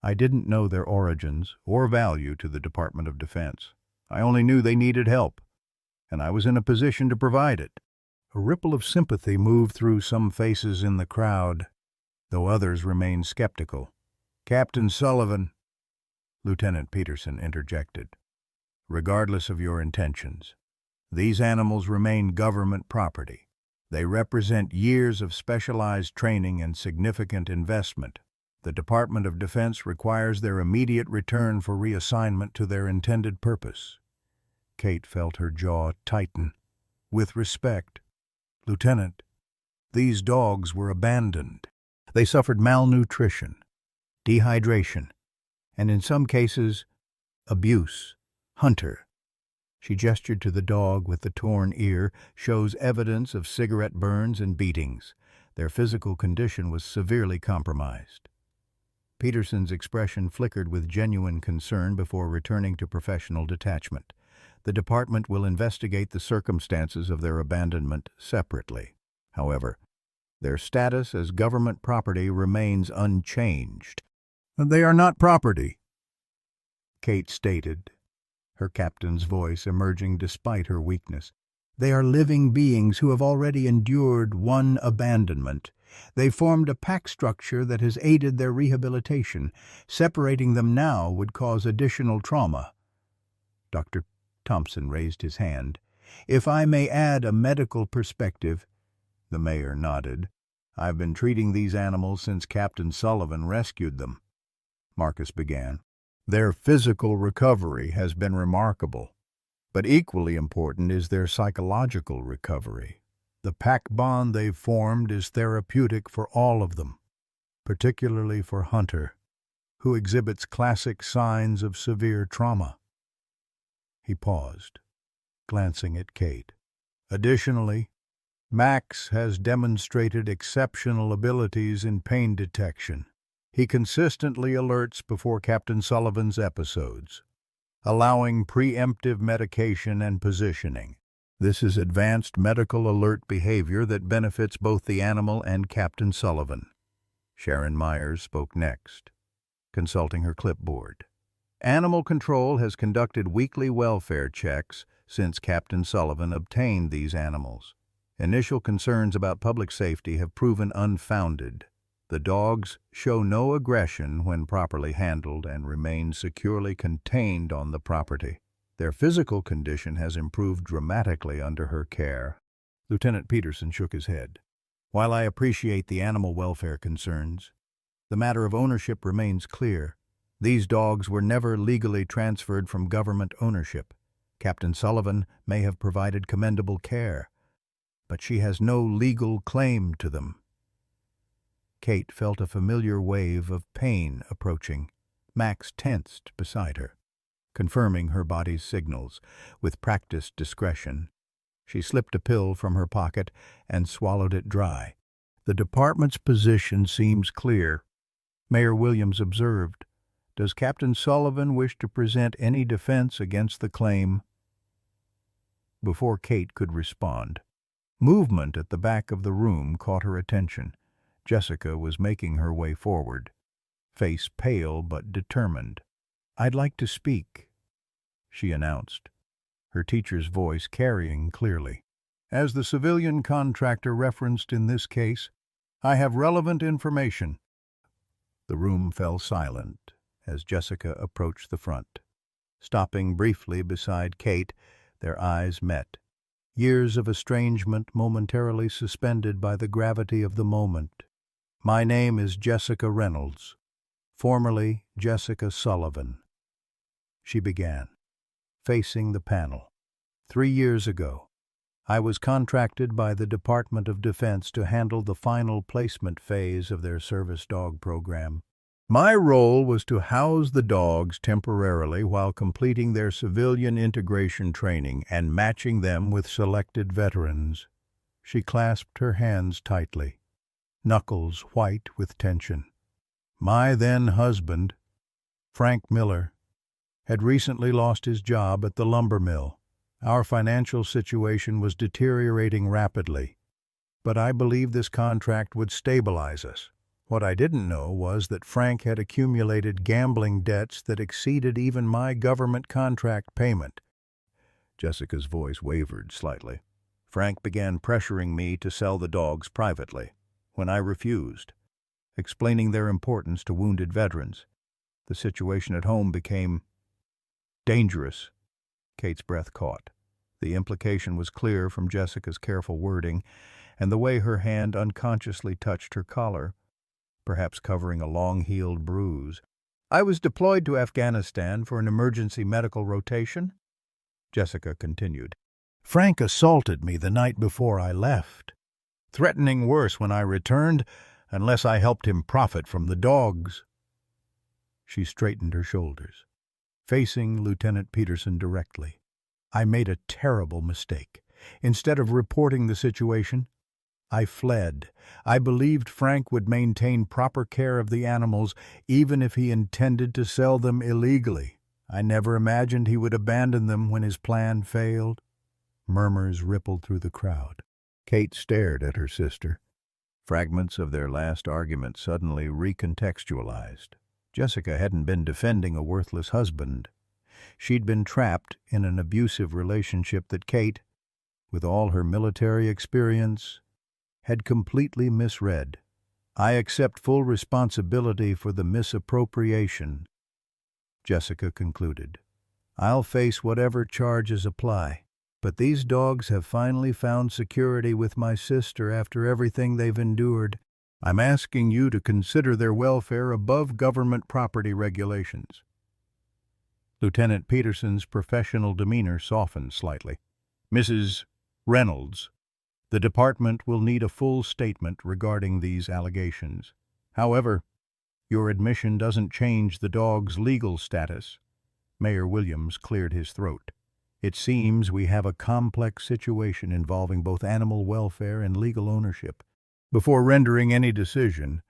I didn't know their origins or value to the Department of Defense. I only knew they needed help, and I was in a position to provide it. A ripple of sympathy moved through some faces in the crowd, though others remained skeptical. Captain Sullivan, Lieutenant Peterson interjected, regardless of your intentions, these animals remain government property. They represent years of specialized training and significant investment. The Department of Defense requires their immediate return for reassignment to their intended purpose. Kate felt her jaw tighten. With respect, Lieutenant, these dogs were abandoned. They suffered malnutrition, dehydration, and in some cases, abuse. Hunter, she gestured to the dog with the torn ear, shows evidence of cigarette burns and beatings. Their physical condition was severely compromised. Peterson's expression flickered with genuine concern before returning to professional detachment. The department will investigate the circumstances of their abandonment separately. However, their status as government property remains unchanged. They are not property, Kate stated, her captain's voice emerging despite her weakness. They are living beings who have already endured one abandonment. They formed a pack structure that has aided their rehabilitation. Separating them now would cause additional trauma. Dr. Thompson raised his hand. If I may add a medical perspective, the mayor nodded. I've been treating these animals since Captain Sullivan rescued them. Marcus began. Their physical recovery has been remarkable, but equally important is their psychological recovery. The pack bond they've formed is therapeutic for all of them, particularly for Hunter, who exhibits classic signs of severe trauma. He paused, glancing at Kate. Additionally, Max has demonstrated exceptional abilities in pain detection. He consistently alerts before Captain Sullivan's episodes, allowing preemptive medication and positioning. This is advanced medical alert behavior that benefits both the animal and Captain Sullivan. Sharon Myers spoke next, consulting her clipboard. Animal Control has conducted weekly welfare checks since Captain Sullivan obtained these animals. Initial concerns about public safety have proven unfounded. The dogs show no aggression when properly handled and remain securely contained on the property. Their physical condition has improved dramatically under her care. Lieutenant Peterson shook his head. While I appreciate the animal welfare concerns, the matter of ownership remains clear. These dogs were never legally transferred from government ownership. Captain Sullivan may have provided commendable care, but she has no legal claim to them. Kate felt a familiar wave of pain approaching. Max tensed beside her, confirming her body's signals. With practiced discretion, she slipped a pill from her pocket and swallowed it dry. The department's position seems clear, Mayor Williams observed. Does Captain Sullivan wish to present any defense against the claim? Before Kate could respond, movement at the back of the room caught her attention. Jessica was making her way forward, face pale but determined. "I'd like to speak," she announced, her teacher's voice carrying clearly. "As the civilian contractor referenced in this case, I have relevant information." The room fell silent as Jessica approached the front. Stopping briefly beside Kate, their eyes met, years of estrangement momentarily suspended by the gravity of the moment. "My name is Jessica Reynolds, formerly Jessica Sullivan," she began, facing the panel. 3 years ago, I was contracted by the Department of Defense to handle the final placement phase of their service dog program. My role was to house the dogs temporarily while completing their civilian integration training and matching them with selected veterans. She clasped her hands tightly, knuckles white with tension. My then-husband, Frank Miller, had recently lost his job at the lumber mill. Our financial situation was deteriorating rapidly, but I believed this contract would stabilize us. What I didn't know was that Frank had accumulated gambling debts that exceeded even my government contract payment. Jessica's voice wavered slightly. Frank began pressuring me to sell the dogs privately, when I refused, explaining their importance to wounded veterans. The situation at home became dangerous. Kate's breath caught. The implication was clear from Jessica's careful wording and the way her hand unconsciously touched her collar, perhaps covering a long-healed bruise. "I was deployed to Afghanistan for an emergency medical rotation," Jessica continued. "Frank assaulted me the night before I left, threatening worse when I returned unless I helped him profit from the dogs." She straightened her shoulders, facing Lieutenant Peterson directly. "I made a terrible mistake. Instead of reporting the situation, I fled. I believed Frank would maintain proper care of the animals, even if he intended to sell them illegally. I never imagined he would abandon them when his plan failed." Murmurs rippled through the crowd. Kate stared at her sister. Fragments of their last argument suddenly recontextualized. Jessica hadn't been defending a worthless husband. She'd been trapped in an abusive relationship that Kate, with all her military experience, had completely misread. "I accept full responsibility for the misappropriation," Jessica concluded. "I'll face whatever charges apply. But these dogs have finally found security with my sister after everything they've endured. I'm asking you to consider their welfare above government property regulations." Lieutenant Peterson's professional demeanor softened slightly. "Mrs. Reynolds, the department will need a full statement regarding these allegations. However, your admission doesn't change the dog's legal status." Mayor Williams cleared his throat. "It seems we have a complex situation involving both animal welfare and legal ownership. Before rendering any decision,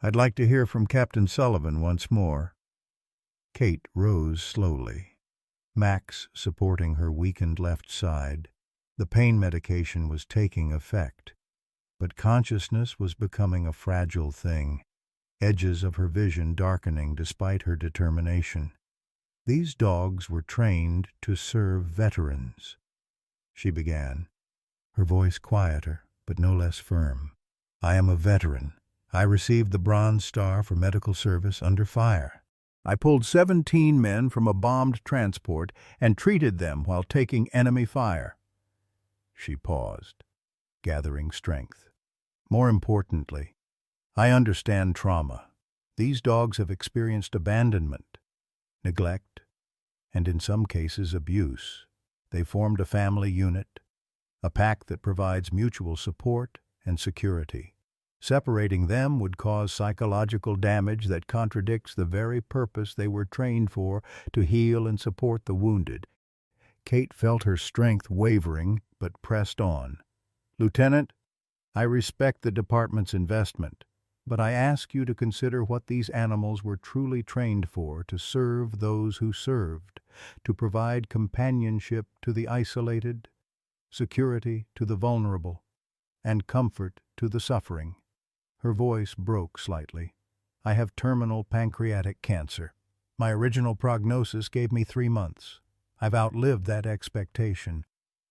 I'd like to hear from Captain Sullivan once more." Kate rose slowly, Max supporting her weakened left side. The pain medication was taking effect, but consciousness was becoming a fragile thing, edges of her vision darkening despite her determination. "These dogs were trained to serve veterans," she began, her voice quieter but no less firm. "I am a veteran. I received the Bronze Star for medical service under fire. I pulled 17 men from a bombed transport and treated them while taking enemy fire." She paused, gathering strength. More importantly, I understand trauma. These dogs have experienced abandonment, neglect, and in some cases abuse. They formed a family unit, a pack that provides mutual support and security. Separating them would cause psychological damage that contradicts the very purpose they were trained for, to heal and support the wounded. Kate felt her strength wavering, but pressed on. Lieutenant, I respect the department's investment, but I ask you to consider what these animals were truly trained for: to serve those who served, to provide companionship to the isolated, security to the vulnerable, and comfort to the suffering. Her voice broke slightly. I have terminal pancreatic cancer. My original prognosis gave me 3 months. I've outlived that expectation,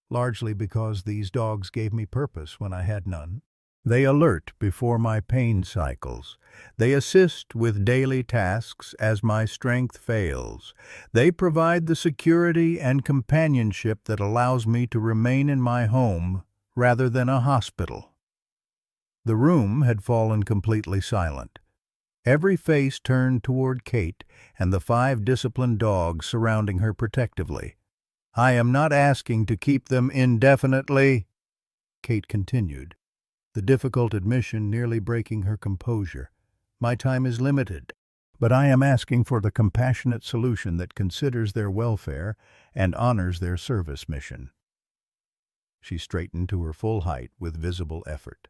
largely because these dogs gave me purpose when I had none. They alert before my pain cycles. They assist with daily tasks as my strength fails. They provide the security and companionship that allows me to remain in my home rather than a hospital. The room had fallen completely silent. Every face turned toward Kate and the 5 disciplined dogs surrounding her protectively. I am not asking to keep them indefinitely, Kate continued, the difficult admission nearly breaking her composure. My time is limited, but I am asking for the compassionate solution that considers their welfare and honors their service mission. She straightened to her full height with visible effort.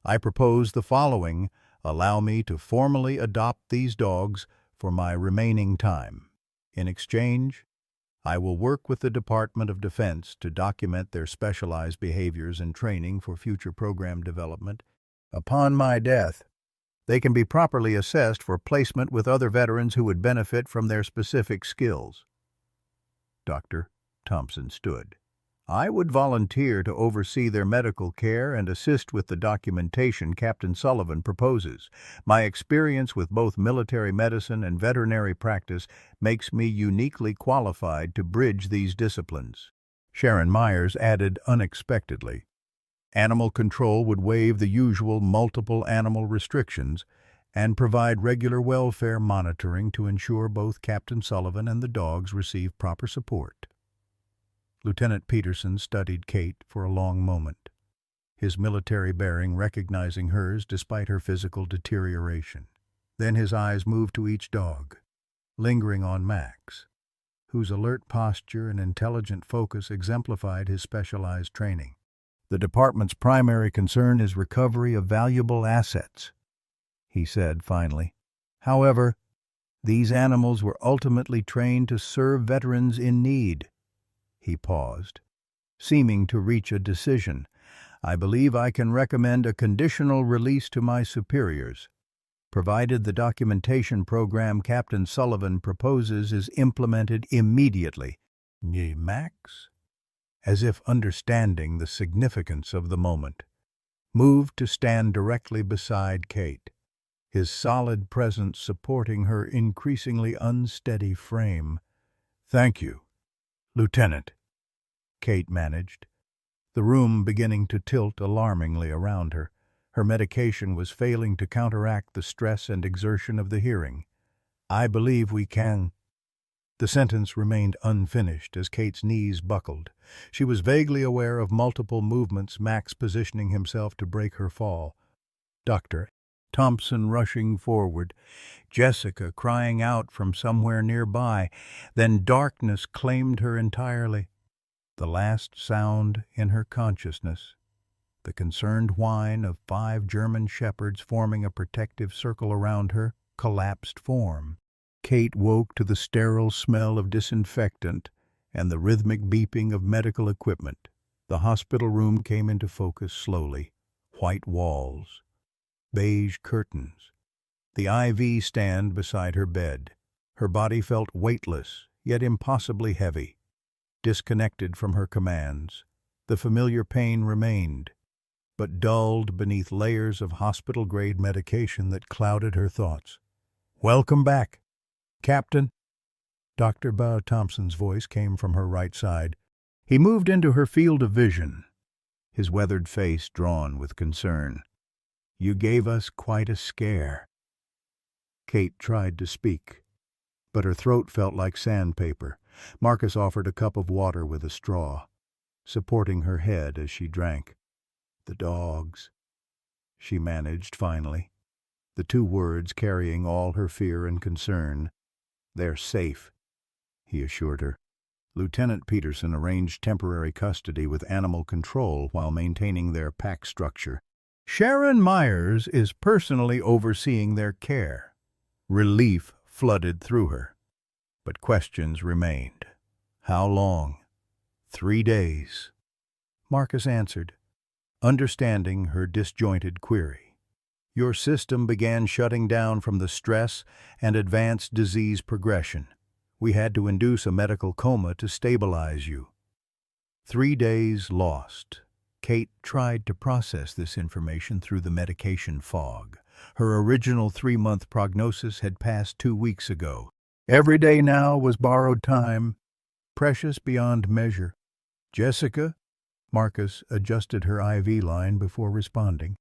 I propose the following: allow me to formally adopt these dogs for my remaining time. In exchange, I will work with the Department of Defense to document their specialized behaviors and training for future program development. Upon my death, they can be properly assessed for placement with other veterans who would benefit from their specific skills. Dr. Thompson stood. I would volunteer to oversee their medical care and assist with the documentation Captain Sullivan proposes. My experience with both military medicine and veterinary practice makes me uniquely qualified to bridge these disciplines. Sharon Myers added unexpectedly. Animal control would waive the usual multiple animal restrictions and provide regular welfare monitoring to ensure both Captain Sullivan and the dogs receive proper support. Lieutenant Peterson studied Kate for a long moment, his military bearing recognizing hers despite her physical deterioration. Then his eyes moved to each dog, lingering on Max, whose alert posture and intelligent focus exemplified his specialized training. The department's primary concern is recovery of valuable assets, he said finally. However, these animals were ultimately trained to serve veterans in need. He paused, seeming to reach a decision. I believe I can recommend a conditional release to my superiors, provided the documentation program Captain Sullivan proposes is implemented immediately. Max, as if understanding the significance of the moment, moved to stand directly beside Kate, his solid presence supporting her increasingly unsteady frame. Thank you, Lieutenant, Kate managed, the room beginning to tilt alarmingly around her. Her medication was failing to counteract the stress and exertion of the hearing. I believe we can. The sentence remained unfinished as Kate's knees buckled. She was vaguely aware of multiple movements, Max positioning himself to break her fall, Dr. Thompson rushing forward, Jessica crying out from somewhere nearby. Then darkness claimed her entirely. The last sound in her consciousness, the concerned whine of 5 German shepherds forming a protective circle around her collapsed form. Kate woke to the sterile smell of disinfectant and the rhythmic beeping of medical equipment. The hospital room came into focus slowly. White walls, beige curtains, the IV stand beside her bed. Her body felt weightless, yet impossibly heavy, disconnected from her commands. The familiar pain remained, but dulled beneath layers of hospital-grade medication that clouded her thoughts. "Welcome back, Captain." Dr. Thompson's voice came from her right side. He moved into her field of vision, his weathered face drawn with concern. You gave us quite a scare." Kate tried to speak, but her throat felt like sandpaper. Marcus offered a cup of water with a straw, supporting her head as she drank. "The dogs," she managed finally, the two words carrying all her fear and concern. "They're safe," he assured her. Lieutenant Peterson arranged temporary custody with animal control while maintaining their pack structure. Sharon Myers is personally overseeing their care. Relief flooded through her, but questions remained. How long? 3 days. Marcus answered, understanding her disjointed query. Your system began shutting down from the stress and advanced disease progression. We had to induce a medical coma to stabilize you. 3 days lost. Kate tried to process this information through the medication fog. Her original 3-month prognosis had passed 2 weeks ago. Every day now was borrowed time, precious beyond measure. "Jessica?" Marcus adjusted her IV line before responding.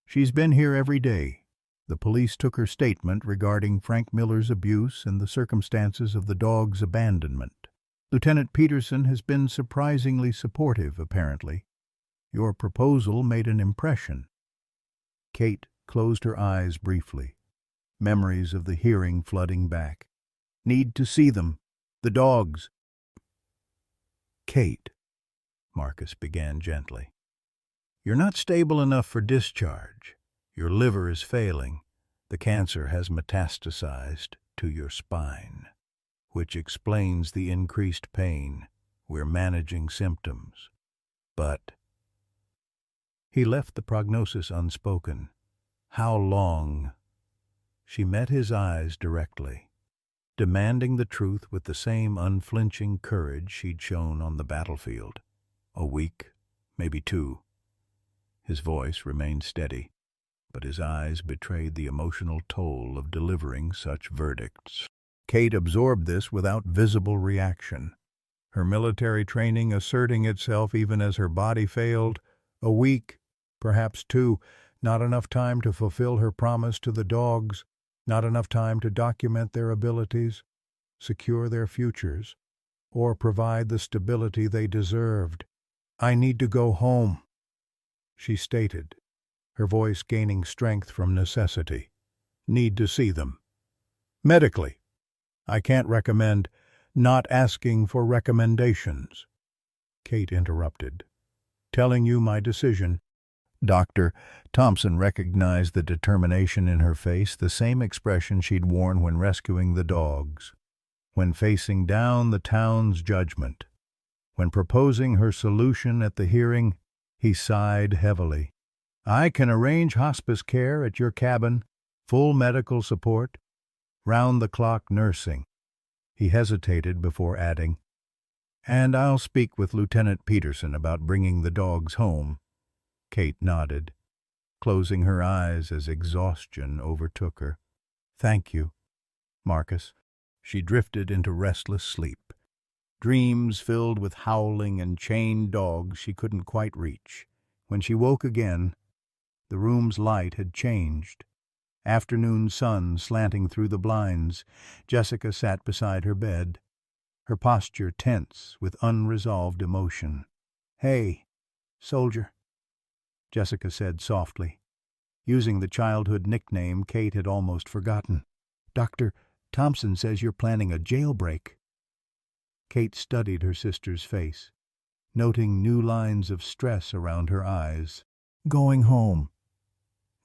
"She's been here every day." The police took her statement regarding Frank Miller's abuse and the circumstances of the dog's abandonment. Lieutenant Peterson has been surprisingly supportive, apparently. Your proposal made an impression. Kate closed her eyes briefly, memories of the hearing flooding back. "Need to see them. The dogs." "Kate," Marcus began gently, "you're not stable enough for discharge. Your liver is failing. The cancer has metastasized to your spine, which explains the increased pain. We're managing symptoms. But—" He left the prognosis unspoken. "How long?" She met his eyes directly, demanding the truth with the same unflinching courage she'd shown on the battlefield. "A week, maybe 2. His voice remained steady, but his eyes betrayed the emotional toll of delivering such verdicts. Kate absorbed this without visible reaction, her military training asserting itself even as her body failed. A week, perhaps 2, not enough time to fulfill her promise to the dogs, not enough time to document their abilities, secure their futures, or provide the stability they deserved. "I need to go home," she stated, her voice gaining strength from necessity. "Need to see them. Medically. I can't recommend not asking for recommendations." Kate interrupted, "Telling you my decision." Dr. Thompson recognized the determination in her face, the same expression she'd worn when rescuing the dogs, when facing down the town's judgment. When proposing her solution at the hearing, he sighed heavily. "I can arrange hospice care at your cabin, full medical support, round-the-clock nursing." He hesitated before adding, "And I'll speak with Lieutenant Peterson about bringing the dogs home." Kate nodded, closing her eyes as exhaustion overtook her. "Thank you, Marcus." She drifted into restless sleep, dreams filled with howling and chained dogs she couldn't quite reach. When she woke again, the room's light had changed. Afternoon sun slanting through the blinds, Jessica sat beside her bed, her posture tense with unresolved emotion. "Hey, soldier," Jessica said softly, using the childhood nickname Kate had almost forgotten. "Dr. Thompson says you're planning a jailbreak." Kate studied her sister's face, noting new lines of stress around her eyes. "Going home."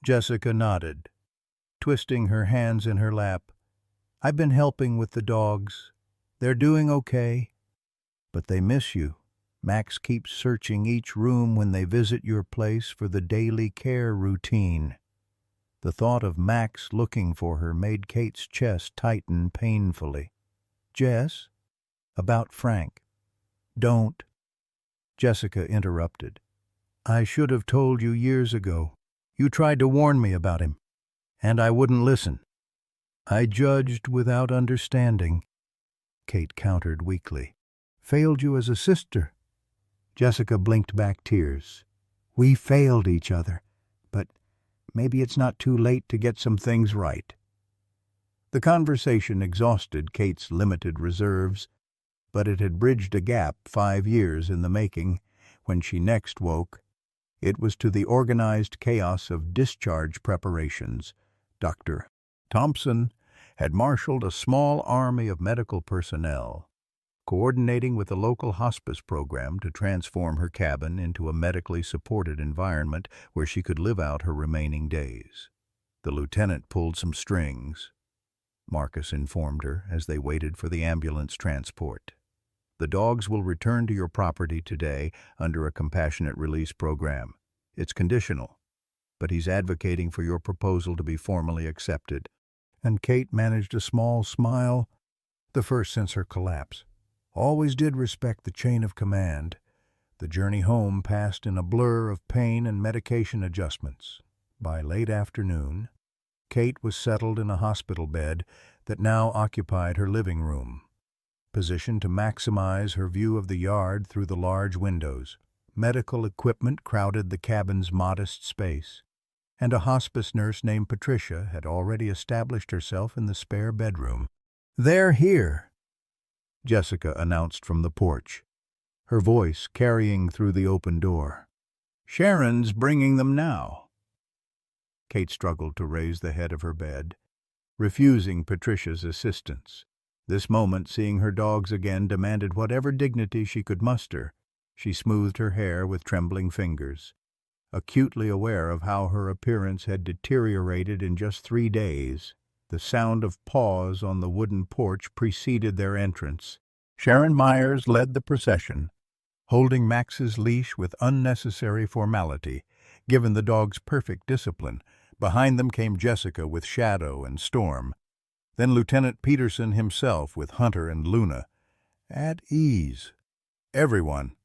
Jessica nodded, twisting her hands in her lap. "I've been helping with the dogs. They're doing okay, but they miss you. Max keeps searching each room when they visit your place for the daily care routine." The thought of Max looking for her made Kate's chest tighten painfully. "Jess, about Frank." "Don't," Jessica interrupted. "I should have told you years ago. You tried to warn me about him, and I wouldn't listen." "I judged without understanding," Kate countered weakly. "Failed you as a sister." Jessica blinked back tears. "We failed each other, but maybe it's not too late to get some things right. The conversation exhausted Kate's limited reserves, but it had bridged a gap 5 years in the making. When she next woke, it was to the organized chaos of discharge preparations. Dr. Thompson had marshaled a small army of medical personnel, coordinating with the local hospice program to transform her cabin into a medically supported environment where she could live out her remaining days. The lieutenant pulled some strings, Marcus informed her as they waited for the ambulance transport. The dogs will return to your property today under a compassionate release program. It's conditional, but he's advocating for your proposal to be formally accepted. And Kate managed a small smile, the first since her collapse. Always did respect the chain of command. The journey home passed in a blur of pain and medication adjustments. By late afternoon, Kate was settled in a hospital bed that now occupied her living room, positioned to maximize her view of the yard through the large windows. Medical equipment crowded the cabin's modest space, and a hospice nurse named Patricia had already established herself in the spare bedroom. "They're here," Jessica announced from the porch, her voice carrying through the open door. "Sharon's bringing them now." Kate struggled to raise the head of her bed, refusing Patricia's assistance. This moment, seeing her dogs again, demanded whatever dignity she could muster. She smoothed her hair with trembling fingers, acutely aware of how her appearance had deteriorated in just 3 days. The sound of paws on the wooden porch preceded their entrance. Sharon Myers led the procession, holding Max's leash with unnecessary formality, given the dog's perfect discipline. Behind them came Jessica with Shadow and Storm, then Lieutenant Peterson himself with Hunter and Luna. "At ease, everyone,"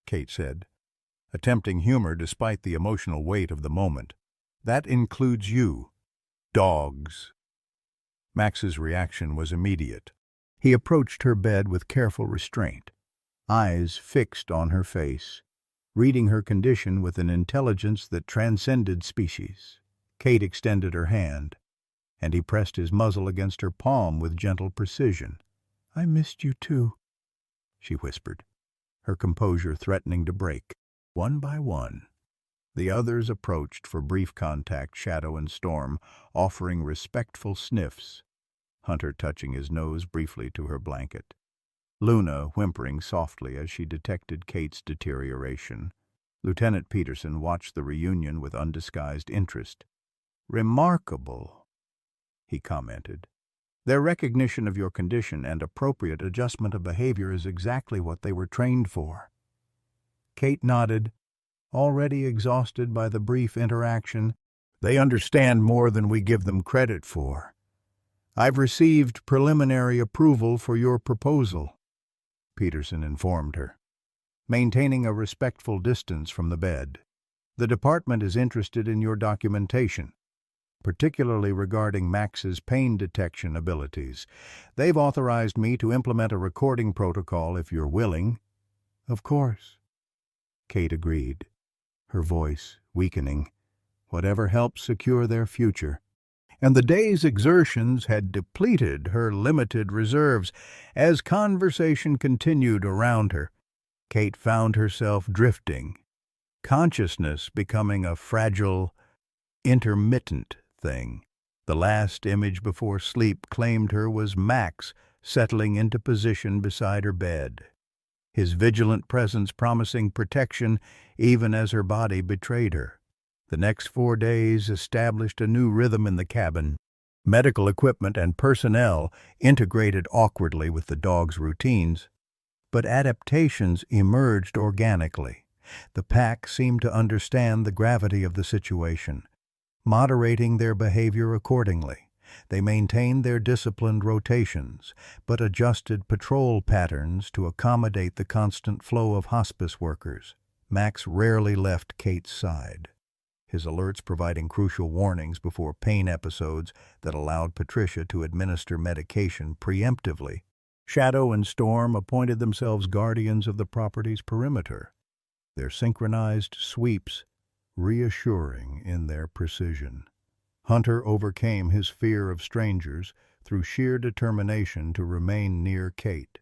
Kate said, attempting humor despite the emotional weight of the moment. "That includes you, dogs." Max's reaction was immediate. He approached her bed with careful restraint, eyes fixed on her face, reading her condition with an intelligence that transcended species. Kate extended her hand, and he pressed his muzzle against her palm with gentle precision. "I missed you too," she whispered, her composure threatening to break. One by one, the others approached for brief contact, Shadow and Storm offering respectful sniffs, Hunter touching his nose briefly to her blanket, Luna whimpering softly as she detected Kate's deterioration. Lieutenant Peterson watched the reunion with undisguised interest. "Remarkable," he commented. "Their recognition of your condition and appropriate adjustment of behavior is exactly what they were trained for." Kate nodded, already exhausted by the brief interaction. "They understand more than we give them credit for. I've received preliminary approval for your proposal," Peterson informed her, maintaining a respectful distance from the bed. "The department is interested in your documentation, particularly regarding Max's pain detection abilities. They've authorized me to implement a recording protocol if you're willing." "Of course," Kate agreed, her voice weakening. Whatever helped secure their future. And the day's exertions had depleted her limited reserves. As conversation continued around her, Kate found herself drifting, consciousness becoming a fragile, intermittent thing. The last image before sleep claimed her was Max settling into position beside her bed, his vigilant presence promising protection even as her body betrayed her. The next 4 days established a new rhythm in the cabin. Medical equipment and personnel integrated awkwardly with the dog's routines, but adaptations emerged organically. The pack seemed to understand the gravity of the situation, moderating their behavior accordingly. They maintained their disciplined rotations, but adjusted patrol patterns to accommodate the constant flow of hospice workers. Max rarely left Kate's side, his alerts providing crucial warnings before pain episodes that allowed Patricia to administer medication preemptively. Shadow and Storm appointed themselves guardians of the property's perimeter, their synchronized sweeps reassuring in their precision. Hunter overcame his fear of strangers through sheer determination to remain near Kate,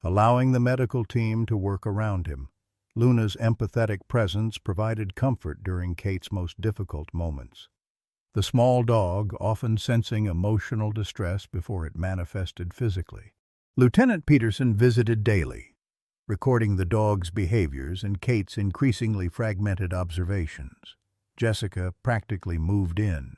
allowing the medical team to work around him. Luna's empathetic presence provided comfort during Kate's most difficult moments. The small dog often sensing emotional distress before it manifested physically. Lieutenant Peterson visited daily, recording the dog's behaviors and Kate's increasingly fragmented observations. Jessica practically moved in,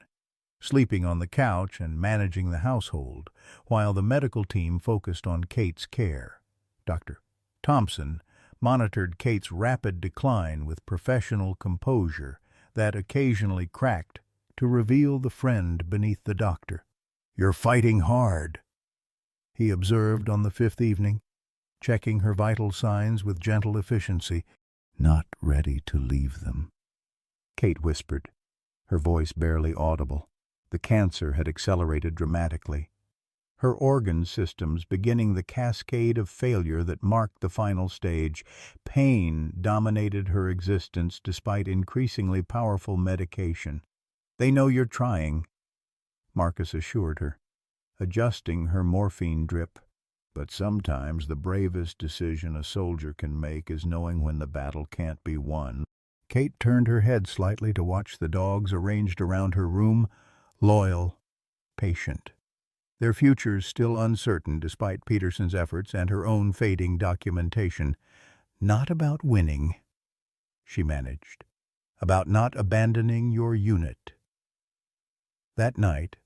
sleeping on the couch and managing the household, while the medical team focused on Kate's care. Dr. Thompson monitored Kate's rapid decline with professional composure that occasionally cracked to reveal the friend beneath the doctor. "You're fighting hard," he observed on the fifth evening, checking her vital signs with gentle efficiency. "Not ready to leave them," Kate whispered, her voice barely audible. The cancer had accelerated dramatically, her organ systems beginning the cascade of failure that marked the final stage. Pain dominated her existence despite increasingly powerful medication. "They know you're trying," Marcus assured her, adjusting her morphine drip. "But sometimes the bravest decision a soldier can make is knowing when the battle can't be won." Kate turned her head slightly to watch the dogs arranged around her room, loyal, patient. Their futures still uncertain despite Peterson's efforts and her own fading documentation. "Not about winning," she managed. "About not abandoning your unit." That night,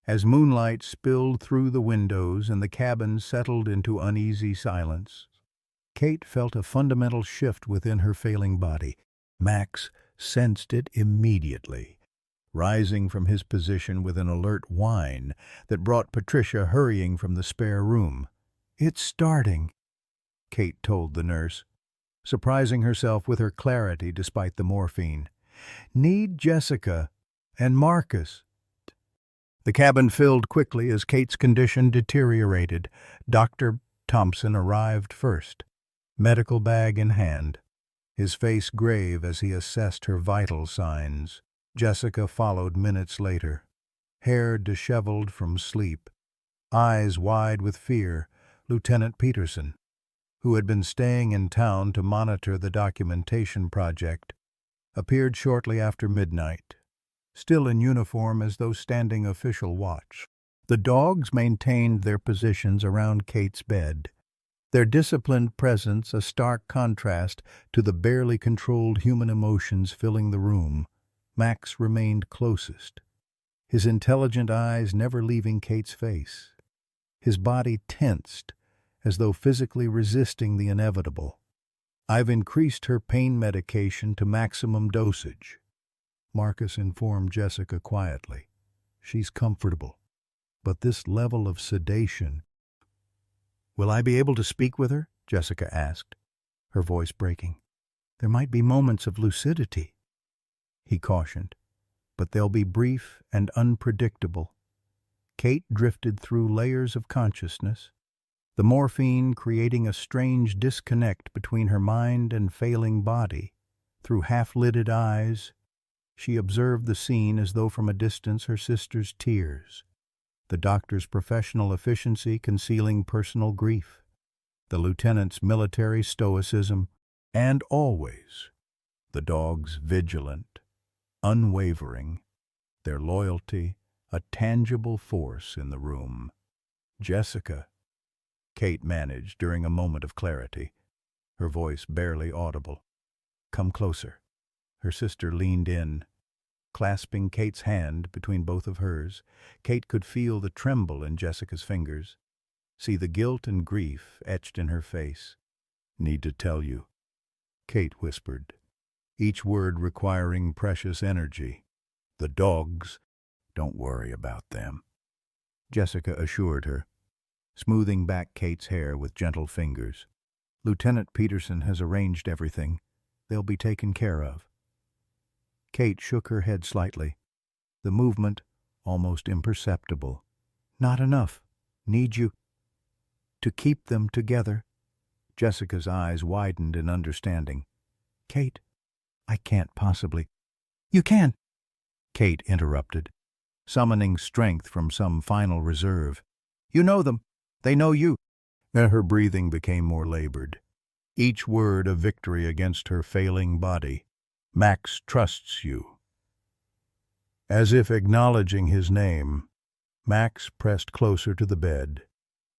as moonlight spilled through the windows and the cabin settled into uneasy silence, Kate felt a fundamental shift within her failing body. Max sensed it immediately, rising from his position with an alert whine that brought Patricia hurrying from the spare room. "It's starting," Kate told the nurse, surprising herself with her clarity despite the morphine. "Need Jessica and Marcus." The cabin filled quickly as Kate's condition deteriorated. Dr. Thompson arrived first, medical bag in hand, his face grave as he assessed her vital signs. Jessica followed minutes later, hair disheveled from sleep, eyes wide with fear. Lieutenant Peterson, who had been staying in town to monitor the documentation project, appeared shortly after midnight, still in uniform as though standing official watch. The dogs maintained their positions around Kate's bed, their disciplined presence a stark contrast to the barely controlled human emotions filling the room. Max remained closest, his intelligent eyes never leaving Kate's face. His body tensed, as though physically resisting the inevitable. "I've increased her pain medication to maximum dosage," Marcus informed Jessica quietly. "She's comfortable, but this level of sedation—" "Will I be able to speak with her?" Jessica asked, her voice breaking. "There might be moments of lucidity," he cautioned, "but they'll be brief and unpredictable." Kate drifted through layers of consciousness, the morphine creating a strange disconnect between her mind and failing body. Through half-lidded eyes, she observed the scene as though from a distance her sister's tears, the doctor's professional efficiency concealing personal grief, the lieutenant's military stoicism, and always the dog's vigilant, unwavering, their loyalty a tangible force in the room. "Jessica," Kate managed during a moment of clarity, her voice barely audible. "Come closer." Her sister leaned in, clasping Kate's hand between both of hers. Kate could feel the tremble in Jessica's fingers, see the guilt and grief etched in her face. "Need to tell you," Kate whispered, each word requiring precious energy. "The dogs, don't worry about them," Jessica assured her, smoothing back Kate's hair with gentle fingers. "Lieutenant Peterson has arranged everything. They'll be taken care of." Kate shook her head slightly, the movement almost imperceptible. "Not enough. Need you to keep them together." Jessica's eyes widened in understanding. "Kate, I can't possibly. You can, Kate interrupted, summoning strength from some final reserve. You know them. They know you. Her breathing became more labored, each word a victory against her failing body. Max trusts you. As if acknowledging his name, Max pressed closer to the bed,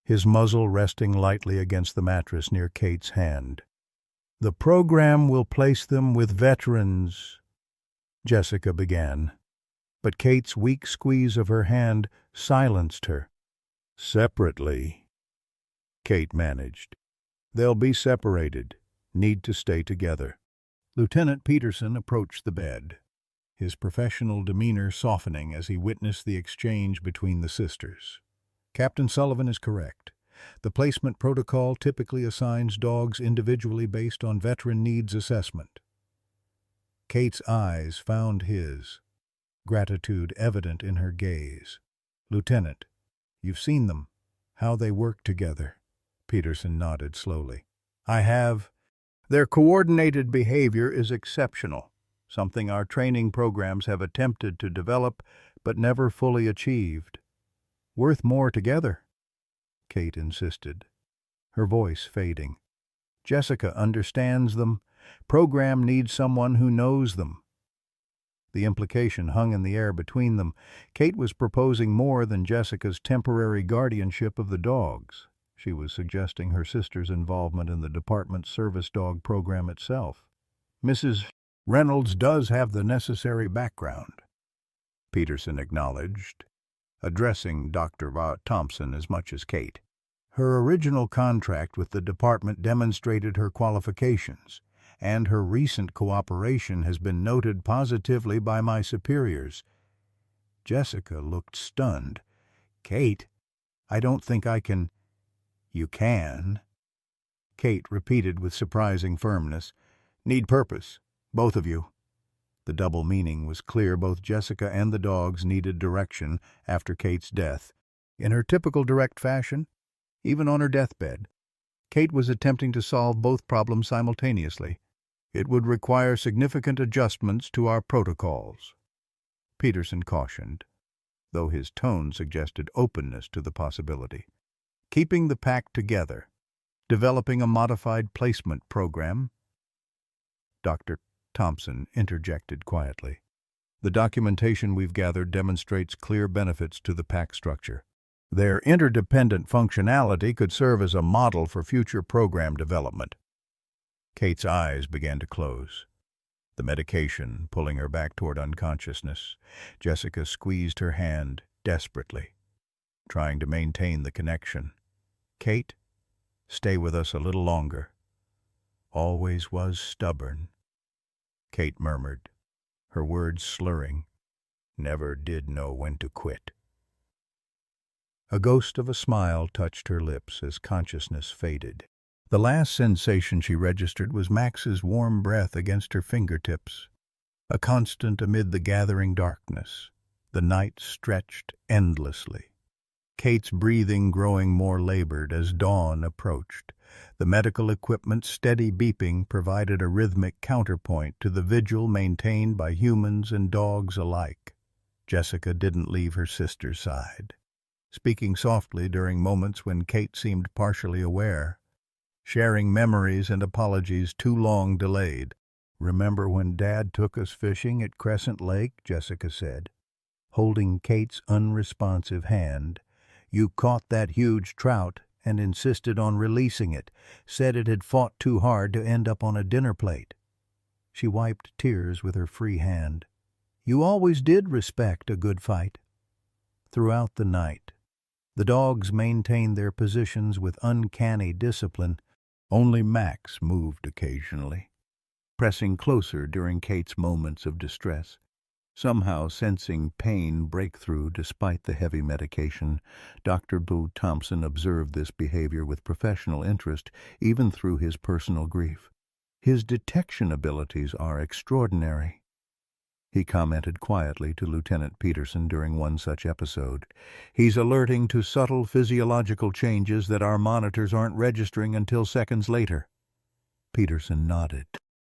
his muzzle resting lightly against the mattress near Kate's hand. The program will place them with veterans, Jessica began, but Kate's weak squeeze of her hand silenced her. Separately, Kate managed. They'll be separated, need to stay together. Lieutenant Peterson approached the bed, his professional demeanor softening as he witnessed the exchange between the sisters. Captain Sullivan is correct. The placement protocol typically assigns dogs individually based on veteran needs assessment. Kate's eyes found his, gratitude evident in her gaze. Lieutenant, you've seen them, how they work together. Peterson nodded slowly. I have. Their coordinated behavior is exceptional, something our training programs have attempted to develop but never fully achieved. Worth more together, Kate insisted, her voice fading. Jessica understands them. Program needs someone who knows them. The implication hung in the air between them. Kate was proposing more than Jessica's temporary guardianship of the dogs. She was suggesting her sister's involvement in the department's service dog program itself. Mrs. Reynolds does have the necessary background, Peterson acknowledged, addressing Dr. Thompson as much as Kate. Her original contract with the department demonstrated her qualifications, and her recent cooperation has been noted positively by my superiors. Jessica looked stunned. Kate, I don't think I can. You can, Kate repeated with surprising firmness. Need purpose, both of you. The double meaning was clear. Both Jessica and the dogs needed direction after Kate's death. In her typical direct fashion, even on her deathbed, Kate was attempting to solve both problems simultaneously. It would require significant adjustments to our protocols, Peterson cautioned, though his tone suggested openness to the possibility. Keeping the pack together, developing a modified placement program. Dr. Thompson interjected quietly. The documentation we've gathered demonstrates clear benefits to the pack structure. Their interdependent functionality could serve as a model for future program development. Kate's eyes began to close, the medication pulling her back toward unconsciousness. Jessica squeezed her hand desperately, trying to maintain the connection. Kate, stay with us a little longer. Always was stubborn, Kate murmured, her words slurring. Never did know when to quit. A ghost of a smile touched her lips as consciousness faded. The last sensation she registered was Max's warm breath against her fingertips, a constant amid the gathering darkness. The night stretched endlessly, Kate's breathing growing more labored as dawn approached. The medical equipment's steady beeping provided a rhythmic counterpoint to the vigil maintained by humans and dogs alike. Jessica didn't leave her sister's side, speaking softly during moments when Kate seemed partially aware, sharing memories and apologies too long delayed. Remember when Dad took us fishing at Crescent Lake, Jessica said, holding Kate's unresponsive hand. You caught that huge trout and insisted on releasing it, said it had fought too hard to end up on a dinner plate. She wiped tears with her free hand. You always did respect a good fight. Throughout the night, the dogs maintained their positions with uncanny discipline. Only Max moved occasionally, pressing closer during Kate's moments of distress. Somehow sensing pain break through despite the heavy medication, Dr. Thompson observed this behavior with professional interest even through his personal grief. His detection abilities are extraordinary, he commented quietly to Lieutenant Peterson during one such episode. He's alerting to subtle physiological changes that our monitors aren't registering until seconds later. Peterson nodded.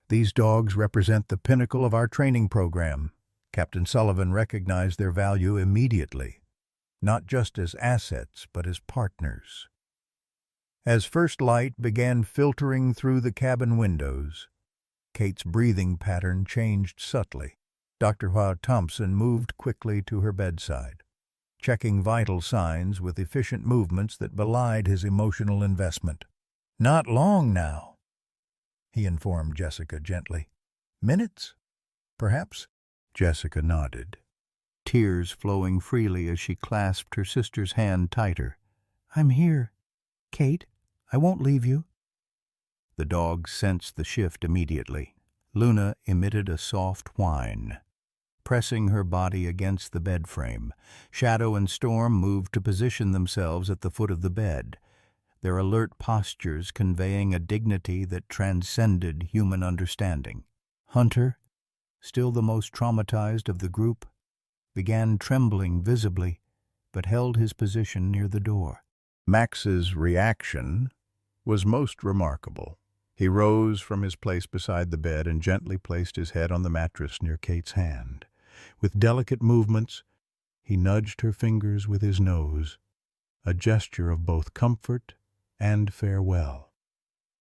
These dogs represent the pinnacle of our training program. Captain Sullivan recognized their value immediately, not just as assets, but as partners. As first light began filtering through the cabin windows, Kate's breathing pattern changed subtly. Dr. Thompson moved quickly to her bedside, checking vital signs with efficient movements that belied his emotional investment. "Not long now," he informed Jessica gently. "Minutes, perhaps?" Jessica nodded, tears flowing freely as she clasped her sister's hand tighter. "I'm here, Kate. I won't leave you." The dog sensed the shift immediately. Luna emitted a soft whine, pressing her body against the bed frame. Shadow and Storm moved to position themselves at the foot of the bed, their alert postures conveying a dignity that transcended human understanding. Hunter, still the most traumatized of the group, began trembling visibly, but held his position near the door. Max's reaction was most remarkable. He rose from his place beside the bed and gently placed his head on the mattress near Kate's hand. With delicate movements, he nudged her fingers with his nose, a gesture of both comfort and farewell.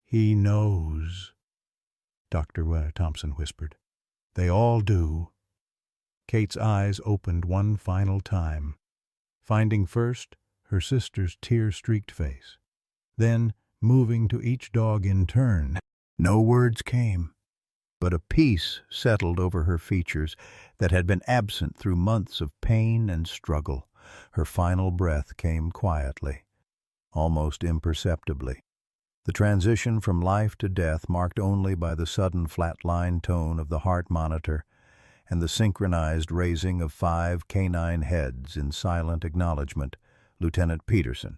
"He knows," Dr. Thompson whispered. "They all do." Kate's eyes opened one final time, finding first her sister's tear-streaked face, then moving to each dog in turn. No words came, but a peace settled over her features that had been absent through months of pain and struggle. Her final breath came quietly, almost imperceptibly. The transition from life to death marked only by the sudden flat-line tone of the heart monitor and the synchronized raising of 5 canine heads in silent acknowledgement. Lieutenant Peterson,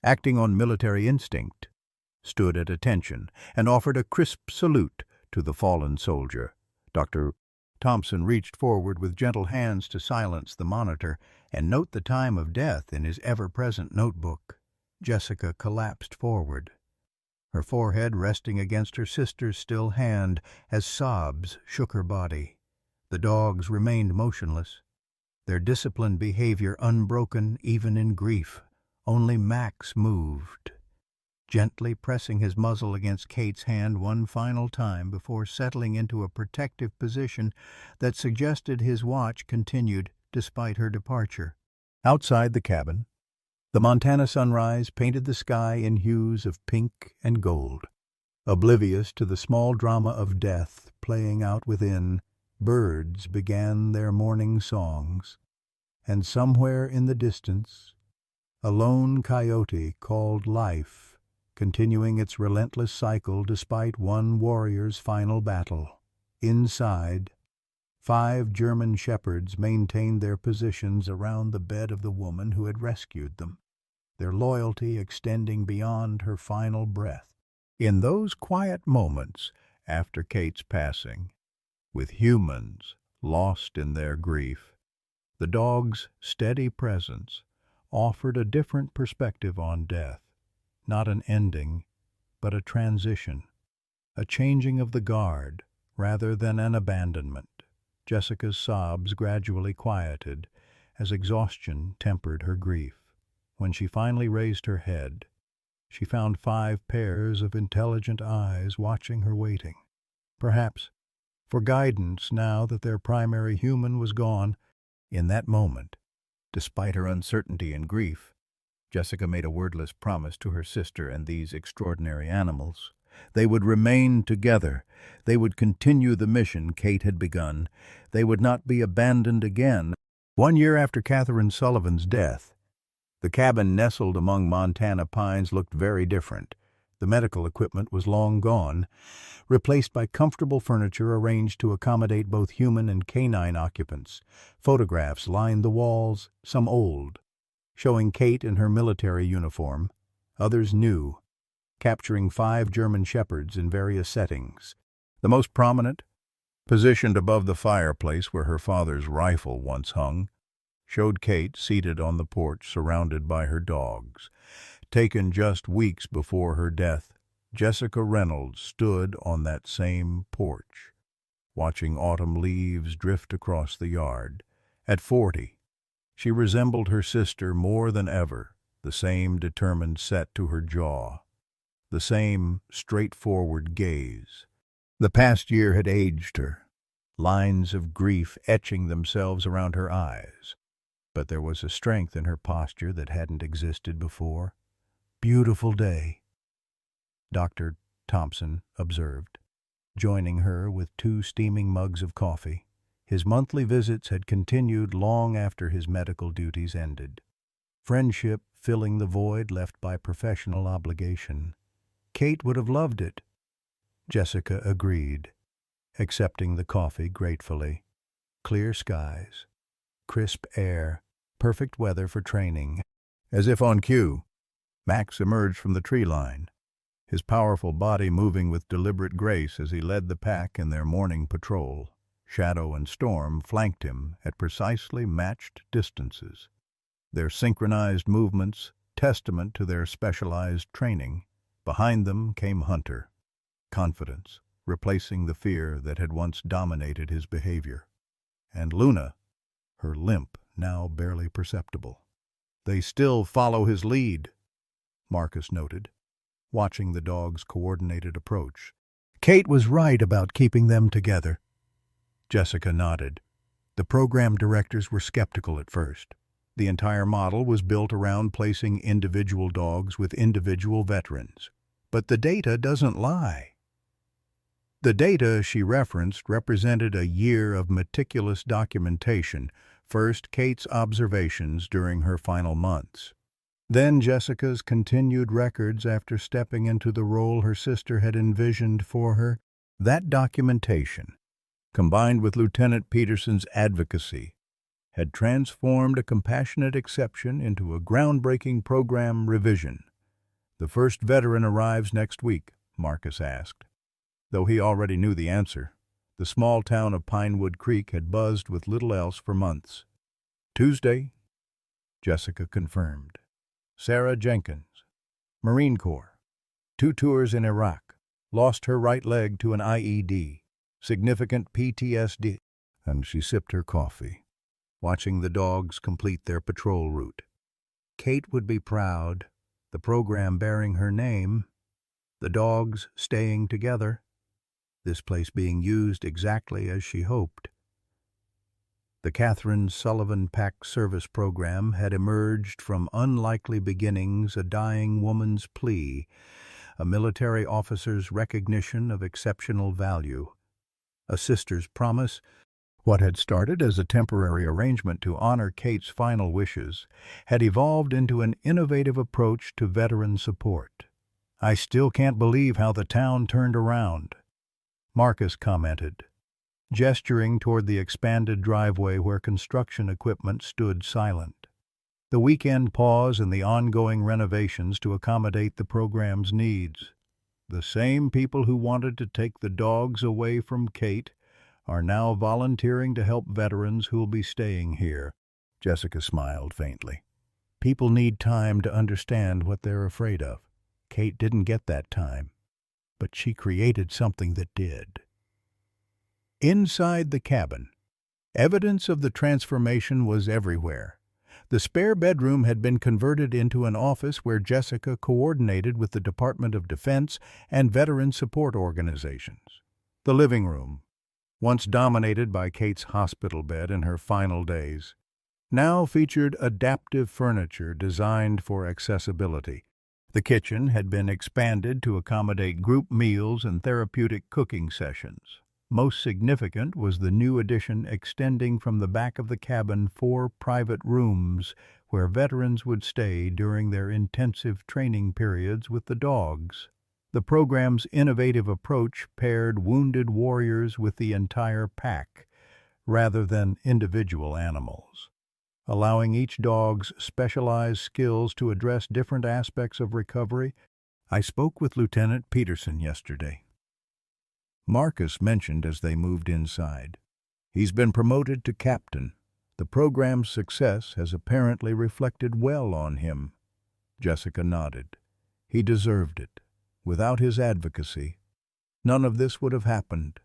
acting on military instinct, stood at attention and offered a crisp salute to the fallen soldier. Dr. Thompson reached forward with gentle hands to silence the monitor and note the time of death in his ever-present notebook. Jessica collapsed forward, her forehead resting against her sister's still hand as sobs shook her body. The dogs remained motionless, their disciplined behavior unbroken even in grief. Only Max moved, gently pressing his muzzle against Kate's hand one final time before settling into a protective position that suggested his watch continued despite her departure. Outside the cabin, the Montana sunrise painted the sky in hues of pink and gold. Oblivious to the small drama of death playing out within, birds began their morning songs, and somewhere in the distance, a lone coyote called life, continuing its relentless cycle despite one warrior's final battle. Inside, 5 German shepherds maintained their positions around the bed of the woman who had rescued them, their loyalty extending beyond her final breath. In those quiet moments after Kate's passing, with humans lost in their grief, the dog's steady presence offered a different perspective on death. Not an ending, but a transition, a changing of the guard rather than an abandonment. Jessica's sobs gradually quieted as exhaustion tempered her grief. When she finally raised her head, she found 5 pairs of intelligent eyes watching her, waiting, perhaps for guidance now that their primary human was gone. In that moment, despite her uncertainty and grief, Jessica made a wordless promise to her sister and these extraordinary animals. They would remain together. They would continue the mission Kate had begun. They would not be abandoned again. 1 year after Catherine Sullivan's death, the cabin nestled among Montana pines looked very different. The medical equipment was long gone, replaced by comfortable furniture arranged to accommodate both human and canine occupants. Photographs lined the walls, some old, showing Kate in her military uniform, others new, capturing 5 German shepherds in various settings. The most prominent, positioned above the fireplace where her father's rifle once hung, showed Kate seated on the porch surrounded by her dogs, taken just weeks before her death. Jessica Reynolds stood on that same porch, watching autumn leaves drift across the yard. At 40, she resembled her sister more than ever, the same determined set to her jaw, the same straightforward gaze. The past year had aged her, lines of grief etching themselves around her eyes, but there was a strength in her posture that hadn't existed before. "Beautiful day," Dr. Thompson observed, joining her with 2 steaming mugs of coffee. His monthly visits had continued long after his medical duties ended, friendship filling the void left by professional obligation. Kate would have loved it. Jessica agreed, accepting the coffee gratefully. Clear skies, crisp air, perfect weather for training. As if on cue, Max emerged from the tree line, his powerful body moving with deliberate grace as he led the pack in their morning patrol. Shadow and Storm flanked him at precisely matched distances, their synchronized movements testament to their specialized training. Behind them came Hunter, confidence replacing the fear that had once dominated his behavior, and Luna, her limp now barely perceptible. "They still follow his lead," Marcus noted, watching the dog's coordinated approach. "Kate was right about keeping them together." Jessica nodded. The program directors were skeptical at first. The entire model was built around placing individual dogs with individual veterans. But the data doesn't lie. The data she referenced represented a year of meticulous documentation, first Kate's observations during her final months, then Jessica's continued records after stepping into the role her sister had envisioned for her. That documentation, combined with Lieutenant Peterson's advocacy, had transformed a compassionate exception into a groundbreaking program revision. "The first veteran arrives next week?" Marcus asked. Though he already knew the answer, the small town of Pinewood Creek had buzzed with little else for months. "Tuesday," Jessica confirmed. "Sarah Jenkins, Marine Corps, 2 tours in Iraq, lost her right leg to an IED, significant PTSD," and she sipped her coffee, watching the dogs complete their patrol route. Kate would be proud, the program bearing her name, the dogs staying together, this place being used exactly as she hoped. The Catherine Sullivan Pack Service Program had emerged from unlikely beginnings, a dying woman's plea, a military officer's recognition of exceptional value, a sister's promise. What had started as a temporary arrangement to honor Kate's final wishes had evolved into an innovative approach to veteran support. "I still can't believe how the town turned around," Marcus commented, gesturing toward the expanded driveway where construction equipment stood silent. The weekend pause and the ongoing renovations to accommodate the program's needs. "The same people who wanted to take the dogs away from Kate are now volunteering to help veterans who'll be staying here." Jessica smiled faintly. "People need time to understand what they're afraid of. Kate didn't get that time, but she created something that did." Inside the cabin, evidence of the transformation was everywhere. The spare bedroom had been converted into an office where Jessica coordinated with the Department of Defense and veteran support organizations. The living room, once dominated by Kate's hospital bed in her final days, now featured adaptive furniture designed for accessibility. The kitchen had been expanded to accommodate group meals and therapeutic cooking sessions. Most significant was the new addition extending from the back of the cabin 4 private rooms where veterans would stay during their intensive training periods with the dogs. The program's innovative approach paired wounded warriors with the entire pack, rather than individual animals, allowing each dog's specialized skills to address different aspects of recovery. "I spoke with Lieutenant Peterson yesterday," Marcus mentioned as they moved inside. "He's been promoted to captain. The program's success has apparently reflected well on him." Jessica nodded. "He deserved it. Without his advocacy, none of this would have happened.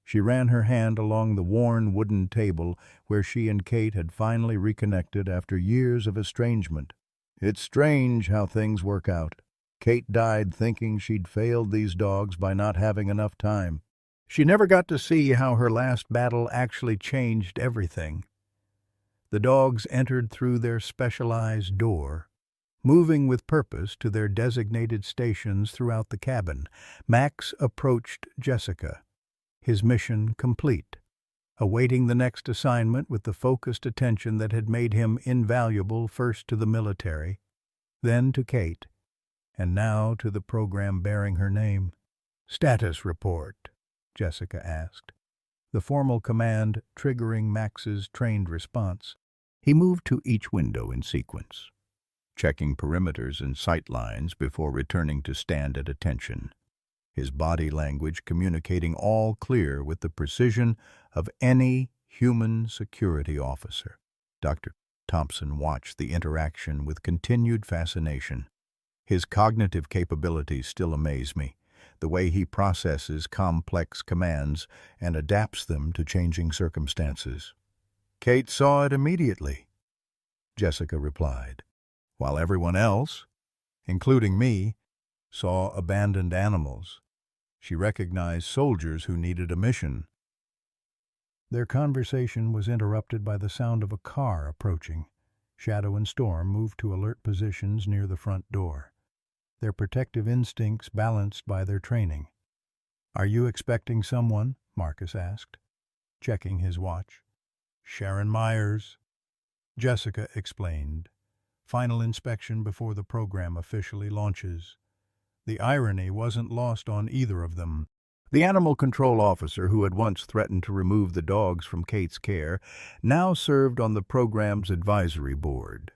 She ran her hand along the worn wooden table where she and Kate had finally reconnected after years of estrangement. It's strange how things work out. Kate died thinking she'd failed these dogs by not having enough time. She never got to see how her last battle actually changed everything. The dogs entered through their specialized door, moving with purpose to their designated stations throughout the cabin. Max approached Jessica, his mission complete, awaiting the next assignment with the focused attention that had made him invaluable first to the military, then to Kate, and now to the program bearing her name. "Status report," Jessica asked, the formal command triggering Max's trained response. He moved to each window in sequence, checking perimeters and sight lines before returning to stand at attention, his body language communicating all clear with the precision of any human security officer. Dr. Thompson watched the interaction with continued fascination. His cognitive capabilities still amaze me, the way he processes complex commands and adapts them to changing circumstances. "Kate saw it immediately," Jessica replied, "while everyone else, including me, saw abandoned animals. She recognized soldiers who needed a mission." Their conversation was interrupted by the sound of a car approaching. Shadow and Storm moved to alert positions near the front door, their protective instincts balanced by their training. "Are you expecting someone?" Marcus asked, checking his watch. "Sharon Myers," Jessica explained. "Final inspection before the program officially launches." The irony wasn't lost on either of them. The animal control officer who had once threatened to remove the dogs from Kate's care now served on the program's advisory board,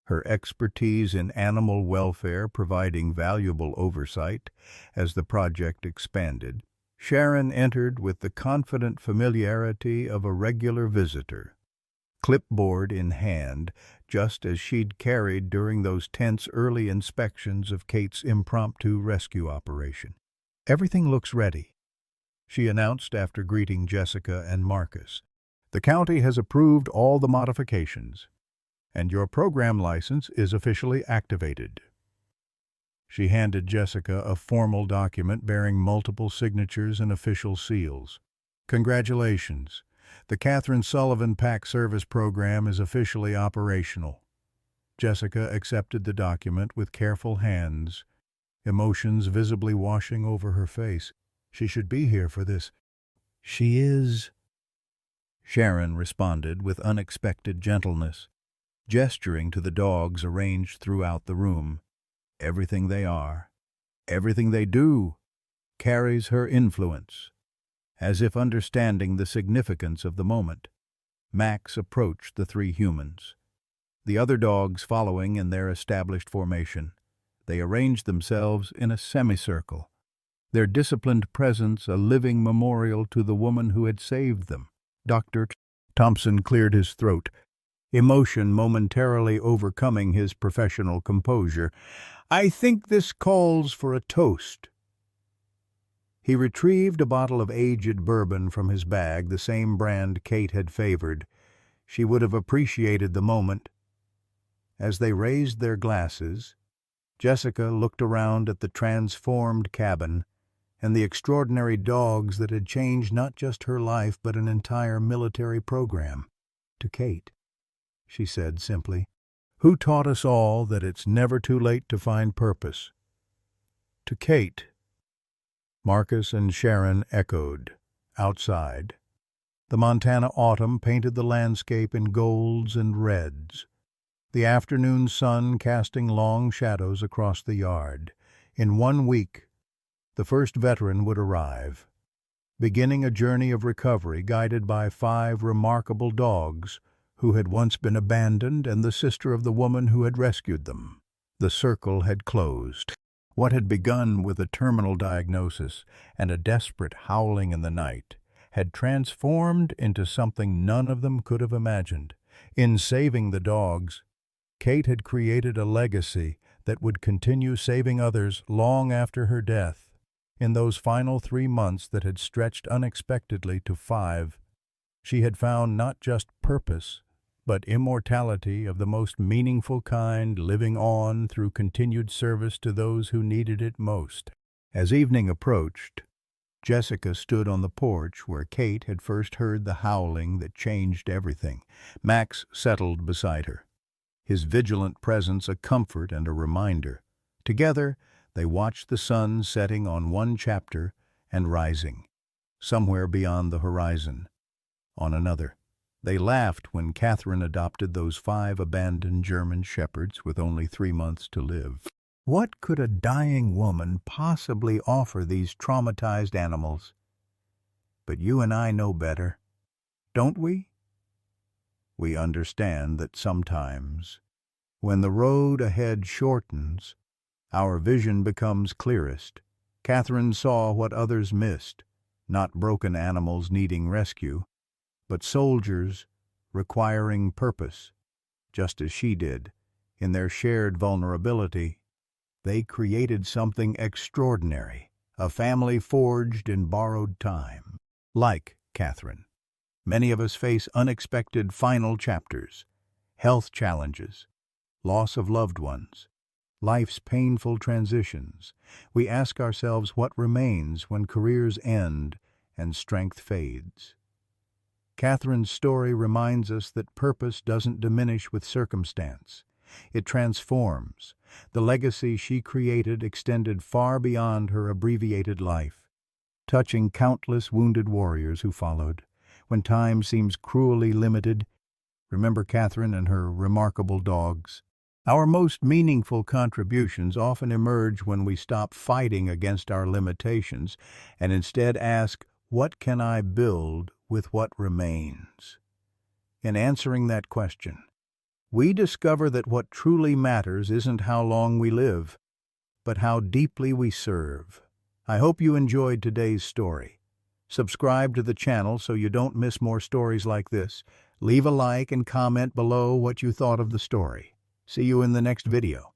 her expertise in animal welfare providing valuable oversight as the project expanded. Sharon entered with the confident familiarity of a regular visitor, clipboard in hand, just as she'd carried during those tense early inspections of Kate's impromptu rescue operation. "Everything looks ready," she announced after greeting Jessica and Marcus. "The county has approved all the modifications, and your program license is officially activated." She handed Jessica a formal document bearing multiple signatures and official seals. "Congratulations. The Catherine Sullivan PAC service program is officially operational." Jessica accepted the document with careful hands, emotions visibly washing over her face. "She should be here for this." "She is," Sharon responded with unexpected gentleness, gesturing to the dogs arranged throughout the room. "Everything they are, everything they do, carries her influence." As if understanding the significance of the moment, Max approached the three humans, the other dogs following in their established formation. They arranged themselves in a semicircle, their disciplined presence a living memorial to the woman who had saved them. Dr. Thompson cleared his throat, emotion momentarily overcoming his professional composure. "I think this calls for a toast." He retrieved a bottle of aged bourbon from his bag, the same brand Kate had favored. She would have appreciated the moment. As they raised their glasses, Jessica looked around at the transformed cabin and the extraordinary dogs that had changed not just her life but an entire military program. "To Kate," she said simply, "who taught us all that it's never too late to find purpose." "To Kate," Marcus and Sharon echoed. Outside, the Montana autumn painted the landscape in golds and reds, the afternoon sun casting long shadows across the yard. In 1 week, the first veteran would arrive, beginning a journey of recovery guided by 5 remarkable dogs who had once been abandoned and the sister of the woman who had rescued them. The circle had closed. What had begun with a terminal diagnosis and a desperate howling in the night had transformed into something none of them could have imagined. In saving the dogs, Kate had created a legacy that would continue saving others long after her death. In those final 3 months that had stretched unexpectedly to 5, she had found not just purpose, but immortality of the most meaningful kind, living on through continued service to those who needed it most. As evening approached, Jessica stood on the porch where Kate had first heard the howling that changed everything. Max settled beside her, his vigilant presence a comfort and a reminder. Together, they watched the sun setting on one chapter and rising, somewhere beyond the horizon, on another. They laughed when Catherine adopted those 5 abandoned German shepherds with only 3 months to live. What could a dying woman possibly offer these traumatized animals? But you and I know better, don't we? We understand that sometimes, when the road ahead shortens, our vision becomes clearest. Catherine saw what others missed, not broken animals needing rescue, but soldiers requiring purpose, just as she did. In their shared vulnerability, they created something extraordinary, a family forged in borrowed time. Like Catherine, many of us face unexpected final chapters, health challenges, loss of loved ones, life's painful transitions. We ask ourselves what remains when careers end and strength fades. Catherine's story reminds us that purpose doesn't diminish with circumstance. It transforms. The legacy she created extended far beyond her abbreviated life, touching countless wounded warriors who followed. When time seems cruelly limited, remember Catherine and her remarkable dogs. Our most meaningful contributions often emerge when we stop fighting against our limitations and instead ask, what can I build with what remains? In answering that question, we discover that what truly matters isn't how long we live, but how deeply we serve. I hope you enjoyed today's story. Subscribe to the channel so you don't miss more stories like this. Leave a like and comment below what you thought of the story. See you in the next video.